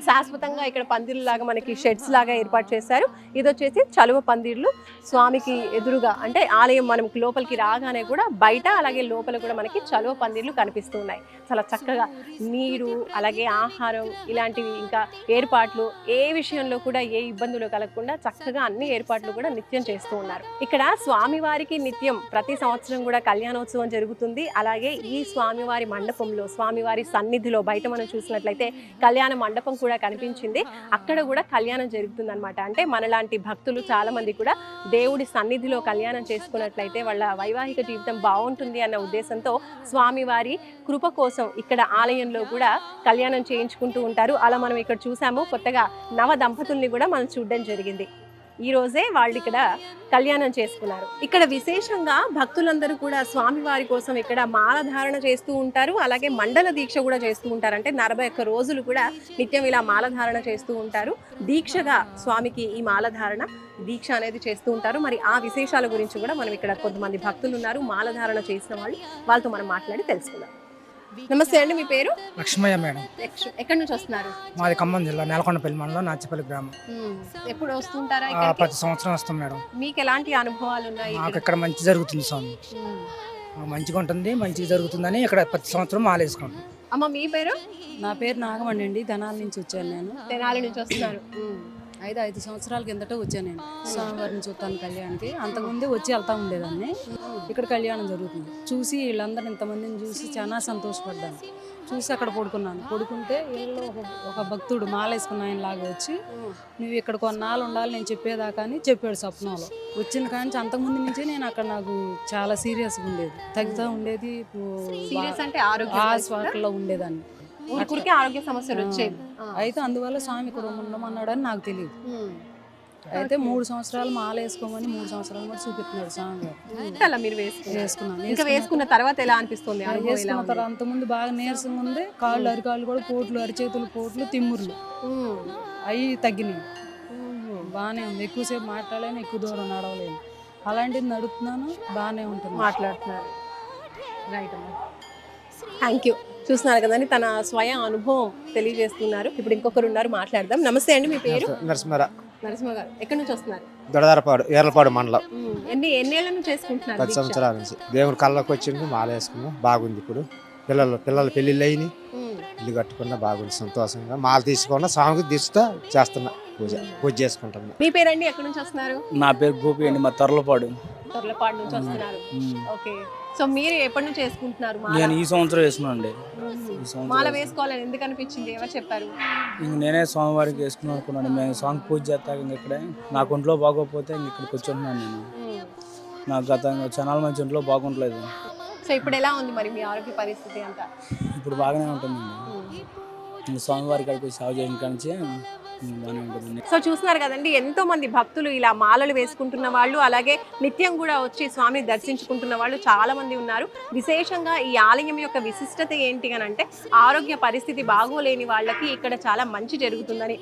శాశ్వతంగా ఇక్కడ పందిర్లు లాగా మనకి షెడ్స్ లాగా ఏర్పాటు చేశారు. ఇది వచ్చేసి చలువ పందిర్లు. స్వామికి ఎదురుగా అంటే ఆలయం మనం లోపలికి రాగానే కూడా బయట అలాగే లోపల కూడా మనకి చలువ పందిర్లు కనిపిస్తున్నాయి. చాలా చక్కగా నీరు అలాగే ఆహారం ఇలాంటివి ఇంకా ఏర్పాట్లు ఏ విషయంలో కూడా ఏ ఇబ్బందులు కలగకుండా చక్కగా అన్ని ఏర్పాట్లు కూడా నిత్యం చేస్తూ ఉన్నారు. ఇక్కడ స్వామివారికి నిత్యం ప్రతి సంవత్సరం కూడా కళ్యాణోత్సవం జరుగుతుంది. అలాగే ఈ స్వామివారి మండపంలో స్వామివారి సన్నిధిలో బయట మనం చూసినట్లయితే కళ్యాణ మండపం కూడా కనిపించింది. అక్కడ కూడా కళ్యాణం జరుగుతుంది అనమాట. అంటే మనలాంటి భక్తులు చాలా మంది కూడా దేవుడి సన్నిధిలో కళ్యాణం చేసుకున్నట్లయితే వాళ్ళ వైవాహిక జీవితం బాగుంటుంది అన్న ఉద్దేశంతో స్వామివారి కృప కోసం ఇక్కడ ఆలయంలో కూడా కళ్యాణం చేయించుకుంటూ ఉంటారు. అలా మనం ఇక్కడ చూసాము. కొత్తగా నవ దంపతుల్ని కూడా మనం చూడడం జరిగింది. ఈ రోజే వాళ్ళు ఇక్కడ కళ్యాణం చేసుకున్నారు. ఇక్కడ విశేషంగా భక్తులందరూ కూడా స్వామివారి కోసం ఇక్కడ మాలధారణ చేస్తూ ఉంటారు. అలాగే మండల దీక్ష కూడా చేస్తూ ఉంటారు. అంటే 41 రోజులు కూడా నిత్యం ఇలా మాలధారణ చేస్తూ ఉంటారు. దీక్షగా స్వామికి ఈ మాలధారణ దీక్ష అనేది చేస్తూ ఉంటారు. మరి ఆ విశేషాల గురించి కూడా మనం ఇక్కడ కొంతమంది భక్తులు ఉన్నారు మాలధారణ చేసిన వాళ్ళు, వాళ్ళతో మనం మాట్లాడి తెలుసుకుందాం. నమస్తే అండి, మీ పేరు? లక్ష్మయ్య మేడం. ఎక్కడి నుంచి వస్తున్నారు? మాది ఖమ్మం జిల్లా నేలకొండపల్లి మండలం నాచిపల్లి గ్రామం. ఎప్పుడు వస్తుంటారా? ప్రతి సంవత్సరం వస్తాం మేడం. మీకు ఎలాంటి అనుభవాలు ఉన్నాయి? మాకు ఇక్కడ మంచి జరుగుతుంది స్వామి, మంచిగా ఉంటుంది, మంచిగా జరుగుతుందని ఇక్కడ ప్రతి సంవత్సరం మాలేసుకుంటాం. అమ్మ మీ పేరు? నా పేరు నాగమణి అండి. తెనాలి నుంచి వచ్చాను నేను. తెనాలి నుంచి వస్తున్నారు. 5 సంవత్సరాల కిందట వచ్చాను నేను స్వామివారిని చూస్తాను కళ్యాణానికి. అంతకుముందే వచ్చి వెళ్తా ఉండేదాన్ని. ఇక్కడ కళ్యాణం జరుగుతుంది చూసి వీళ్ళందరూ ఇంతమందిని చూసి చాలా సంతోషపడ్డాను. చూసి అక్కడ పడుకుంటే వీళ్ళు ఒక భక్తుడు మాలేసుకున్న ఆయన లాగా వచ్చి నువ్వు ఇక్కడ కొన్నాళ్ళు ఉండాలి నేను చెప్పేదాకా అని చెప్పాడు స్వప్నంలో. వచ్చిన కానీ అంతకుముందు నుంచి నేను అక్కడ నాకు చాలా సీరియస్గా ఉండేది, తగ్గుతూ ఉండేది, హాస్పిటల్లో ఉండేదాన్ని. ఆరోగ్య సమస్యలు వచ్చేవి. అయితే అందువల్ల స్వామి ఇక్కడ ఉండమన్నాడని నాకు తెలియదు. అయితే 3 సంవత్సరాలు మాల వేసుకోమని 3 సంవత్సరాలు కూడా చూపిస్తున్నాడు స్వామి గారు. వేసుకున్నాను. ఇంకా వేసుకున్న తర్వాత ఎలా అనిపిస్తుంది? వేసుకున్న తర్వాత అంతకుముందు బాగా నీరసంగా ఉంది. కాళ్ళు అరికాళ్ళు కూడా పోట్లు, అరిచేతులు పోట్లు, తిమ్ముర్లు అవి తగ్గినాయి. బాగానే ఉంది. ఎక్కువసేపు మాట్లాడలేను, ఎక్కువ దూరం నడవలేను. అలాంటిది నడుపుతున్నాను, బాగానే ఉంటుంది. మాట్లాడుతున్నారు. రైట్ అమ్మా, థ్యాంక్ యూ. చూస్తున్నారు కదండి, తన స్వయం అనుభవం తెలియజేస్తున్నారు. ఇప్పుడు ఇంకొకరు ఉన్నారు, మాట్లాడదాం. నమస్తే అండి, మీ పేరు? నరసింహ గారు. ఎక్కడి నుంచి వస్తున్నారు? దొడదారపాడు, ఏర్లపాడు మండలం. ఎన్నేళ్ల నుంచి చేసుకుంటున్నారు? 10 సంవత్సరాల నుంచి. దేవుడు కళ్ళకి వచ్చింది, మాల వేసుకున్నాం, బాగుంది. ఇప్పుడు పిల్లల పెళ్ళిళ్ళు అయినాయి, ఇల్లు కట్టుకున్నా, బాగుంది, సంతోషంగా. మాల తీసుకున్నా, స్వామికి దిష్ట చేస్తున్నా, పూజ చేసుకుంటున్నా. మీ పేరండి? ఎక్కడి నుంచి వస్తున్నారు? నా పేరు గోపి అండి, మా తొర్లపాడు నుంచి వస్తున్నారు. ఓకే, సో మీరు ఎప్పటి నుంచి వేసుకుంటున్నారు? నేను ఈ సంవత్సరం వేసుకున్నాను అండి. మాల వేసుకోవాలని ఎందుకు అనిపించింది? ఎవరు చెప్పారు? ఇంక నేనే స్వామివారికి వేసుకున్నాను అనుకున్నాను. మేము స్వామి పూజ చేస్తాక ఇంక ఇక్కడే నాకు ఒంట్లో బాగోకపోతే ఇంక ఇక్కడికి వచ్చి ఉంటున్నాను నేను. నాకు గత చాలా మంచి ఒంట్లో బాగుంటలేదు. సో ఇప్పుడు ఎలా ఉంది మరి మీ ఆరోగ్య పరిస్థితి అంతా? ఇప్పుడు బాగానే ఉంటుందండి. ఇంక స్వామివారి కాడికి సేవ చేయడం కానీ బాగానే ఉంటుంది. సో చూస్తున్నారు కదండి, ఎంతో మంది భక్తులు ఇలా మాలలు వేసుకుంటున్న వాళ్ళు, అలాగే నిత్యం కూడా వచ్చి స్వామిని దర్శించుకుంటున్న వాళ్ళు చాలా మంది ఉన్నారు. విశేషంగా ఈ ఆలయం యొక్క విశిష్టత ఏంటి అని అంటే, ఆరోగ్య పరిస్థితి బాగోలేని వాళ్ళకి ఇక్కడ చాలా మంచి జరుగుతుందని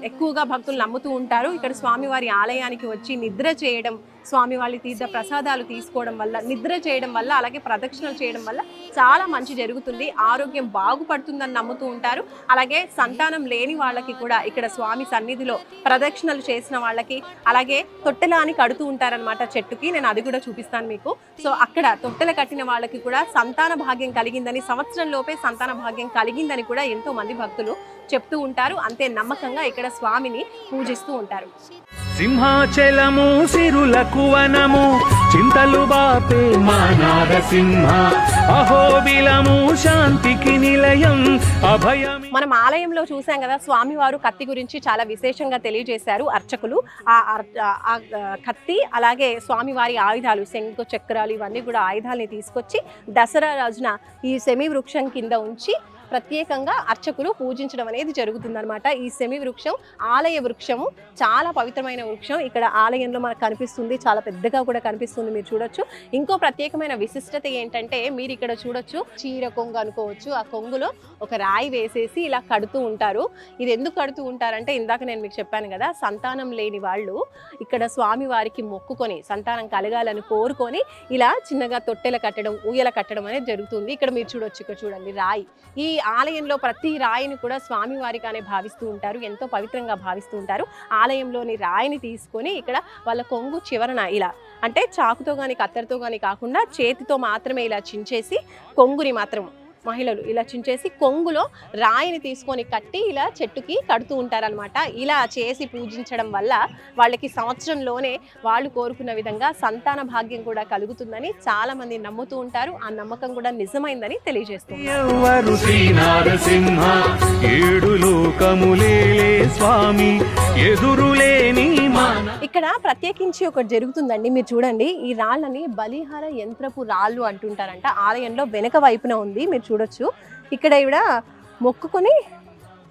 ఎక్కువగా భక్తులు నమ్ముతూ ఉంటారు. ఇక్కడ స్వామివారి ఆలయానికి వచ్చి నిద్ర చేయడం, స్వామివారి తీర్థ ప్రసాదాలు తీసుకోవడం వల్ల, నిద్ర చేయడం వల్ల, అలాగే ప్రదక్షిణలు చేయడం వల్ల చాలా మంచి జరుగుతుంది, ఆరోగ్యం బాగుపడుతుందని నమ్ముతూ ఉంటారు. అలాగే సంతానం లేని వాళ్ళకి కూడా ఇక్కడ స్వామి సన్నిధిలో ప్రదక్షిణలు చేసిన వాళ్ళకి, అలాగే తొట్టెలాని కడుతూ ఉంటారనమాట చెట్టుకి. నేను అది కూడా చూపిస్తాను మీకు. సో అక్కడ తొట్టెల కట్టిన వాళ్ళకి కూడా సంతాన భాగ్యం కలిగిందని, సంవత్సరం లోపే సంతాన భాగ్యం కలిగిందని కూడా ఎంతో మంది భక్తులు చెప్తూ ఉంటారు. అంతే నమ్మకంగా ఇక్కడ స్వామిని పూజిస్తూ ఉంటారు. సింహాచలము సిరులకు వనము, చింతలు బాపే మా నారసింహ, అహోబిలము శాంతికి నిలయం, అభయం. మనం ఆలయంలో చూసాం కదా, స్వామివారు కత్తి గురించి చాలా విశేషంగా తెలియజేశారు అర్చకులు. ఆ కత్తి అలాగే స్వామివారి ఆయుధాలు, శంకు చక్రాలు, ఇవన్నీ కూడా ఆయుధాలని తీసుకొచ్చి దసరా రోజున ఈ సెమి వృక్షం కింద ఉంచి ప్రత్యేకంగా అర్చకులు పూజించడం అనేది జరుగుతుందన్నమాట. ఈ సెమి వృక్షం ఆలయ వృక్షము, చాలా పవిత్రమైన వృక్షం. ఇక్కడ ఆలయంలో మనకు కనిపిస్తుంది, చాలా పెద్దగా కూడా కనిపిస్తుంది, మీరు చూడొచ్చు. ఇంకో ప్రత్యేకమైన విశిష్టత ఏంటంటే మీరు ఇక్కడ చూడొచ్చు, చీర కొంగు అనుకోవచ్చు. ఆ కొంగులో ఒక రాయి వేసేసి ఇలా కడుతూ ఉంటారు. ఇది ఎందుకు కడుతూ ఉంటారంటే ఇందాక నేను మీకు చెప్పాను కదా, సంతానం లేని వాళ్ళు ఇక్కడ స్వామి వారికి మొక్కుకొని సంతానం కలగాలని కోరుకొని ఇలా చిన్నగా తొట్టెల కట్టడం, ఊయల కట్టడం అనేది జరుగుతుంది. ఇక్కడ మీరు చూడొచ్చు, ఇక్కడ చూడండి రాయి. ఈ ఆలయంలో ప్రతి రాయిని కూడా స్వామి వారిగానే భావిస్తూ ఉంటారు, ఎంతో పవిత్రంగా భావిస్తూ ఉంటారు. ఆలయంలోని రాయిని తీసుకొని ఇక్కడ వాళ్ళ కొంగు చివరన ఇలా అంటే చాకుతో కానీ కత్తెరతో కానీ కాకుండా చేతితో మాత్రమే ఇలా చించేసి కొంగుని మాత్రం మహిళలు ఇలా చించేసి కొంగులో రాయిని తీసుకొని కట్టి ఇలా చెట్టుకి కడుతూ ఉంటారనమాట. ఇలా చేసి పూజించడం వల్ల వాళ్ళకి సంవత్సరంలోనే వాళ్ళు కోరుకున్న విధంగా సంతాన భాగ్యం కూడా కలుగుతుందని చాలా మంది నమ్ముతూ ఉంటారు. ఆ నమ్మకం కూడా నిజమైందని తెలియజేస్తుంది. ఎవరు శ్రీ నరసింహ ఏడు లోకములేలే స్వామి ఎదురులేని ఇక్కడ ప్రత్యేకించి ఒకటి జరుగుతుందండి, మీరు చూడండి. ఈ రాళ్ళని బలిహార యంత్రపు రాళ్ళు అంటుంటారంట. ఆలయంలో వెనక వైపున ఉంది, మీరు చూడొచ్చు. ఇక్కడ ఈవిడ మొక్కుకొని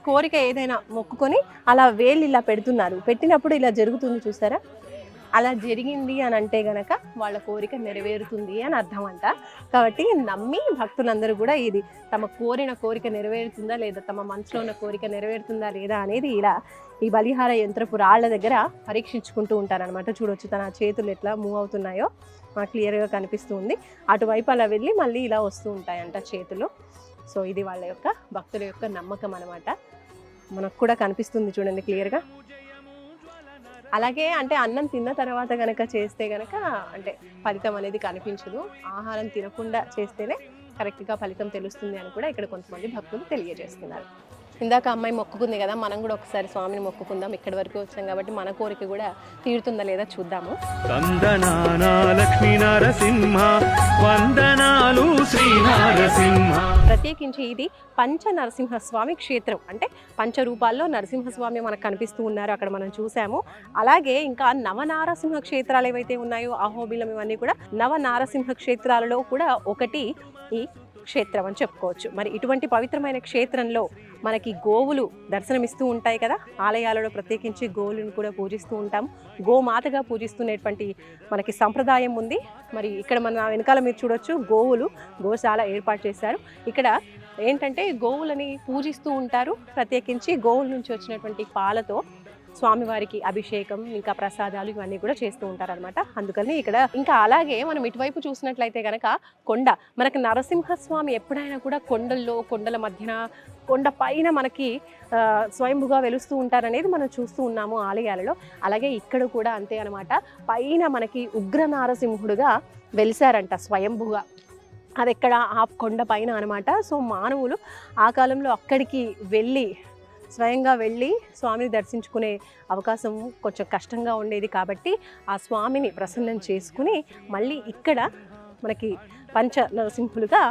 కోరిక ఏదైనా మొక్కుకొని అలా వేళ్ళు ఇలా పెడుతున్నారు. పెట్టినప్పుడు ఇలా జరుగుతుంది, చూసారా? అలా జరిగింది అని అంటే గనక వాళ్ళ కోరిక నెరవేరుతుంది అని అర్థం అంట. కాబట్టి నమ్మి భక్తులందరూ కూడా ఇది తమ కోరిన కోరిక నెరవేరుతుందా లేదా, తమ మనసులో ఉన్న కోరిక నెరవేరుతుందా లేదా అనేది ఇలా ఈ బలిహార యంత్రపు రాళ్ల దగ్గర పరీక్షించుకుంటూ ఉంటారనమాట. చూడొచ్చు తన చేతులు ఎట్లా మూవ్ అవుతున్నాయో క్లియర్గా కనిపిస్తూ ఉంది. అటువైపు అలా వెళ్ళి మళ్ళీ ఇలా వస్తూ ఉంటాయంట చేతులు. సో ఇది వాళ్ళ యొక్క భక్తుల యొక్క నమ్మకం అనమాట. మనకు కూడా కనిపిస్తుంది చూడండి క్లియర్గా. అలాగే అంటే అన్నం తిన్న తర్వాత కనుక చేస్తే కనుక అంటే ఫలితం అనేది కనిపించదు. ఆహారం తినకుండా చేస్తేనే కరెక్ట్గా ఫలితం తెలుస్తుంది అని కూడా ఇక్కడ కొంతమంది భక్తులు తెలియజేస్తున్నారు. ఇందాక అమ్మాయి మొక్కుకుంది కదా, మనం కూడా ఒకసారి స్వామిని మొక్కుకుందాం. ఇక్కడి వరకు వచ్చాం కాబట్టి మన కోరిక కూడా తీరుతుందా లేదా చూద్దాము. లక్ష్మీ నరసింహ వందనాలు శ్రీ నరసింహ. ప్రత్యేకించి ఇది పంచ నరసింహస్వామి క్షేత్రం, అంటే పంచరూపాల్లో నరసింహస్వామి మనకు కనిపిస్తూ ఉన్నారు, అక్కడ మనం చూసాము. అలాగే ఇంకా నవనారసింహ క్షేత్రాలు ఏవైతే ఉన్నాయో అహోబిలం ఇవన్నీ కూడా నవనారసింహ క్షేత్రాలలో కూడా ఒకటి ఈ క్షేత్రం అని చెప్పుకోవచ్చు. మరి ఇటువంటి పవిత్రమైన క్షేత్రంలో మనకి గోవులు దర్శనమిస్తూ ఉంటాయి కదా, ఆలయాలలో ప్రత్యేకించి గోవులను కూడా పూజిస్తూ ఉంటాం. గోమాతగా పూజిస్తున్నటువంటి మనకి సంప్రదాయం ఉంది. మరి ఇక్కడ మన వెనకాల మీరు చూడొచ్చు, గోశాల ఏర్పాటు చేశారు. ఇక్కడ ఏంటంటే గోవులని పూజిస్తూ ఉంటారు. ప్రత్యేకించి గోవుల నుంచి వచ్చినటువంటి పాలతో స్వామివారికి అభిషేకం ఇంకా ప్రసాదాలు ఇవన్నీ కూడా చేస్తూ ఉంటారనమాట. అందుకని ఇక్కడ ఇంకా అలాగే మనం ఇటువైపు చూసినట్లయితే కనుక కొండ, మనకి నరసింహస్వామి ఎప్పుడైనా కూడా కొండల్లో, కొండల మధ్యన, కొండ పైన మనకి స్వయంభుగా వెలుస్తూ ఉంటారనేది మనం చూస్తూ ఉన్నాము ఆలయాలలో. అలాగే ఇక్కడ కూడా అంతే అనమాట. పైన మనకి ఉగ్ర నారసింహుడుగా వెలిసారంట స్వయంభుగా. అది ఎక్కడ ఆ కొండ పైన అనమాట. సో మానవులు ఆ కాలంలో అక్కడికి స్వయంగా వెళ్ళి స్వామిని దర్శించుకునే అవకాశం కొంచెం కష్టంగా ఉండేది. కాబట్టి ఆ స్వామిని ప్రసన్నం చేసుకుని మళ్ళీ ఇక్కడ మనకి పంచ నరసింహులుగా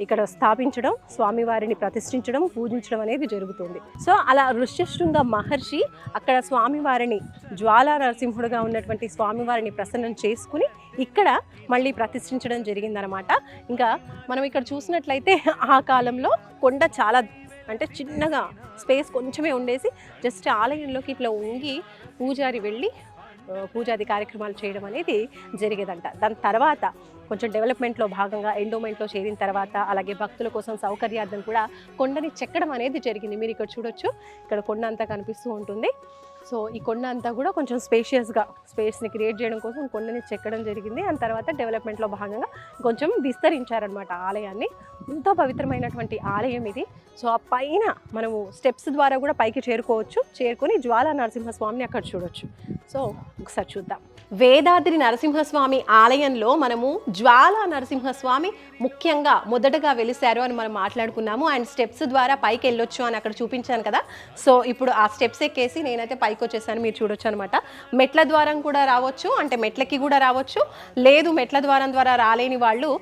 ఇక్కడ స్థాపించడం, స్వామివారిని ప్రతిష్ఠించడం, పూజించడం అనేది జరుగుతుంది. సో అలా ఋష్యశృంగ మహర్షి అక్కడ స్వామివారిని జ్వాలా నరసింహుడుగా ఉన్నటువంటి స్వామివారిని ప్రసన్నం చేసుకుని ఇక్కడ మళ్ళీ ప్రతిష్ఠించడం జరిగిందనమాట. ఇంకా మనం ఇక్కడ చూసినట్లయితే ఆ కాలంలో కొండ చాలా అంటే చిన్నగా స్పేస్ కొంచెమే ఉండేసి జస్ట్ ఆలయంలోకి ఇట్లా ఉంగి పూజారి వెళ్ళి పూజాది కార్యక్రమాలు చేయడం అనేది జరిగేదంట. దాని తర్వాత కొంచెం డెవలప్మెంట్లో భాగంగా ఎండోమెంట్లో చేరిన తర్వాత అలాగే భక్తుల కోసం సౌకర్యార్థం కూడా కొండని చెక్కడం అనేది జరిగింది. మీరు ఇక్కడ చూడొచ్చు, ఇక్కడ కొండ అంతా కనిపిస్తూ ఉంటుంది. సో ఈ కొండ అంతా కూడా కొంచెం స్పేస్ని క్రియేట్ చేయడం కోసం కొండని చెక్కడం జరిగింది. దాని తర్వాత డెవలప్మెంట్లో భాగంగా కొంచెం విస్తరించారనమాట ఆలయాన్ని. ఎంతో పవిత్రమైనటువంటి ఆలయం ఇది. సో ఆ పైన మనము స్టెప్స్ ద్వారా కూడా పైకి చేరుకొని జ్వాలా నరసింహస్వామిని అక్కడ చూడొచ్చు. సో ఒకసారి చూద్దాం. వేదాద్రి నరసింహస్వామి ఆలయంలో మనము జ్వాలా నరసింహస్వామి ముఖ్యంగా మొదటగా వెలిశారు అని మనం మాట్లాడుకున్నాము. అండ్ స్టెప్స్ ద్వారా పైకి వెళ్ళొచ్చు అని అక్కడ చూపించాను కదా. సో ఇప్పుడు ఆ స్టెప్స్ ఎక్కేసి నేనైతే పైకి వచ్చేసాను, మీరు చూడొచ్చు అనమాట. మెట్ల ద్వారం కూడా రావచ్చు, అంటే మెట్లకి కూడా రావచ్చు. లేదు మెట్ల ద్వారం ద్వారా రాలేని వాళ్ళు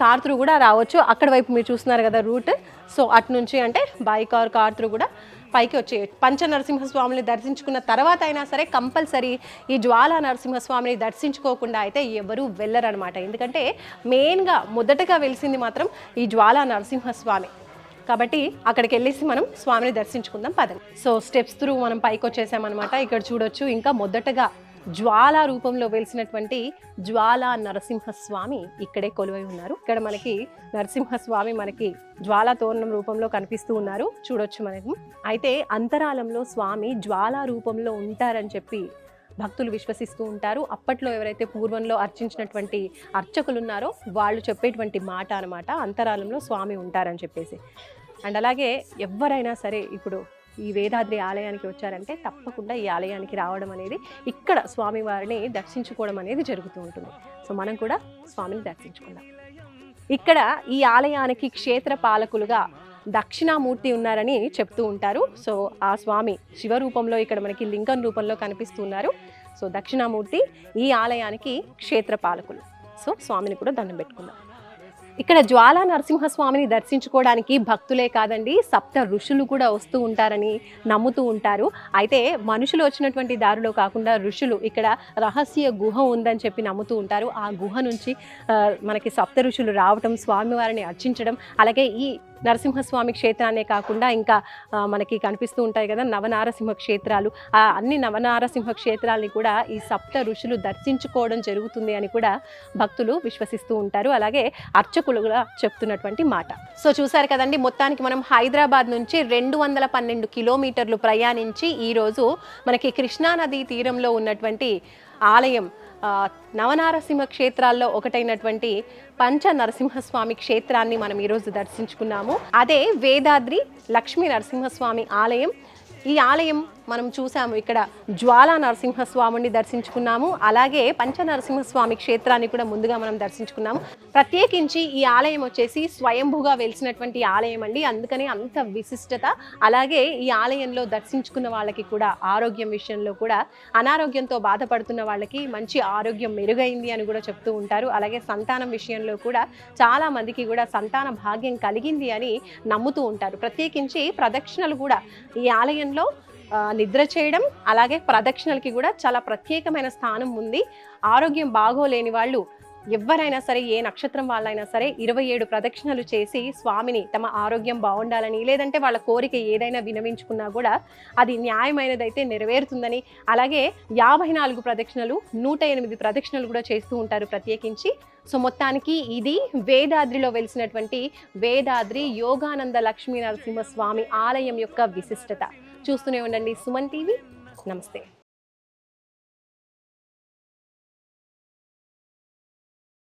కార్ త్రూ కూడా రావచ్చు. అక్కడ వైపు మీరు చూస్తున్నారు కదా రూట్. సో అటు నుంచి అంటే బైక్ ఆర్ కార్ త్రూ కూడా పైకి వచ్చే పంచ నరసింహస్వామిని దర్శించుకున్న తర్వాత అయినా సరే కంపల్సరీ ఈ జ్వాలా నరసింహస్వామిని దర్శించుకోకుండా అయితే ఎవరూ వెళ్ళరనమాట. ఎందుకంటే మెయిన్గా మొదటగా వెలిసింది మాత్రం ఈ జ్వాలా నరసింహస్వామి. కాబట్టి అక్కడికి వెళ్ళేసి మనం స్వామిని దర్శించుకుందాం పదండి. సో స్టెప్స్ త్రూ మనం పైకి వచ్చేసామన్నమాట. ఇక్కడ చూడొచ్చు ఇంకా మొదటగా జ్వాలా రూపంలో వెలిసినటువంటి జ్వాలా నరసింహస్వామి ఇక్కడే కొలువై ఉన్నారు. ఇక్కడ మనకి నరసింహస్వామి మనకి జ్వాలా తోరణం రూపంలో కనిపిస్తూ ఉన్నారు, చూడొచ్చు మనకు. అయితే అంతరాలంలో స్వామి జ్వాలా రూపంలో ఉంటారని చెప్పి భక్తులు విశ్వసిస్తూ ఉంటారు. అప్పట్లో ఎవరైతే పూర్వంలో అర్చించినటువంటి అర్చకులు ఉన్నారో వాళ్ళు చెప్పేటువంటి మాట అనమాట, అంతరాలంలో స్వామి ఉంటారని చెప్పేసి. అండ్ అలాగే ఎవరైనా సరే ఇప్పుడు ఈ వేదాద్రి ఆలయానికి వచ్చారంటే తప్పకుండా ఈ ఆలయానికి రావడం అనేది, ఇక్కడ స్వామివారిని దర్శించుకోవడం అనేది జరుగుతూ ఉంటుంది. సో మనం కూడా స్వామిని దర్శించుకుందాం. ఇక్కడ ఈ ఆలయానికి క్షేత్ర పాలకులుగా దక్షిణామూర్తి ఉన్నారని చెప్తూ ఉంటారు. సో ఆ స్వామి శివరూపంలో ఇక్కడ మనకి లింగం రూపంలో కనిపిస్తున్నారు. సో దక్షిణామూర్తి ఈ ఆలయానికి క్షేత్ర పాలకులు. సో స్వామిని కూడా దండం పెట్టుకుందాం. ఇక్కడ జ్వాలా నరసింహస్వామిని దర్శించుకోవడానికి భక్తులే కాదండి, సప్త ఋషులు కూడా వస్తూ ఉంటారని నమ్ముతూ ఉంటారు. అయితే మనుషులు వచ్చినటువంటి దారిలో కాకుండా ఋషులు ఇక్కడ రహస్య గుహ ఉందని చెప్పి నమ్ముతూ ఉంటారు. ఆ గుహ నుంచి మనకి సప్త ఋషులు రావటం, స్వామివారిని అర్చించడం, అలాగే ఈ నరసింహస్వామి క్షేత్రాన్నే కాకుండా ఇంకా మనకి కనిపిస్తూ ఉంటాయి కదా నవనారసింహ క్షేత్రాలు, ఆ అన్ని నవనారసింహ క్షేత్రాలని కూడా ఈ సప్త ఋషులు దర్శించుకోవడం జరుగుతుంది అని కూడా భక్తులు విశ్వసిస్తూ ఉంటారు. అలాగే అర్చకులు కూడా చెప్తున్నటువంటి మాట. సో చూసారు కదండి, మొత్తానికి మనం హైదరాబాద్ నుంచి 212 కిలోమీటర్లు ప్రయాణించి ఈరోజు మనకి కృష్ణానదీ తీరంలో ఉన్నటువంటి ఆలయం నవనారసింహ క్షేత్రాల్లో ఒకటైనటువంటి పంచ నరసింహస్వామి క్షేత్రాన్ని మనం ఈరోజు దర్శించుకున్నాము. అదే వేదాద్రి లక్ష్మీ నరసింహస్వామి ఆలయం. ఈ ఆలయం మనం చూసాము, ఇక్కడ జ్వాలా నరసింహస్వామిని దర్శించుకున్నాము, అలాగే పంచ నరసింహస్వామి క్షేత్రాన్ని కూడా ముందుగా మనం దర్శించుకున్నాము. ప్రత్యేకించి ఈ ఆలయం వచ్చేసి స్వయంభుగా వెలిసినటువంటి ఆలయం అండి, అందుకని అంత విశిష్టత. అలాగే ఈ ఆలయంలో దర్శించుకున్న వాళ్ళకి కూడా ఆరోగ్యం విషయంలో కూడా అనారోగ్యంతో బాధపడుతున్న వాళ్ళకి మంచి ఆరోగ్యం మెరుగైంది అని కూడా చెప్తూ ఉంటారు. అలాగే సంతానం విషయంలో కూడా చాలా మందికి కూడా సంతాన భాగ్యం కలిగింది అని నమ్ముతూ ఉంటారు. ప్రత్యేకించి ప్రదక్షిణలు కూడా ఈ ఆలయంలో నిద్ర చేయడం, అలాగే ప్రదక్షిణలకి కూడా చాలా ప్రత్యేకమైన స్థానం ఉంది. ఆరోగ్యం బాగోలేని వాళ్ళు ఎవరైనా సరే, ఏ నక్షత్రం వాళ్ళైనా సరే 27 ప్రదక్షిణలు చేసి స్వామిని తమ ఆరోగ్యం బాగుండాలని, లేదంటే వాళ్ళ కోరిక ఏదైనా వినవించుకున్నా కూడా అది న్యాయమైనదైతే నెరవేరుతుందని, అలాగే 54 ప్రదక్షిణలు 108 ప్రదక్షిణలు కూడా చేస్తూ ఉంటారు ప్రత్యేకించి. సో మొత్తానికి ఇది వేదాద్రిలో వెలిసినటువంటి వేదాద్రి యోగానంద లక్ష్మీ నరసింహస్వామి ఆలయం యొక్క విశిష్టత. చూస్తూనే ఉండండి సుమన్ టీవీ. నమస్తే.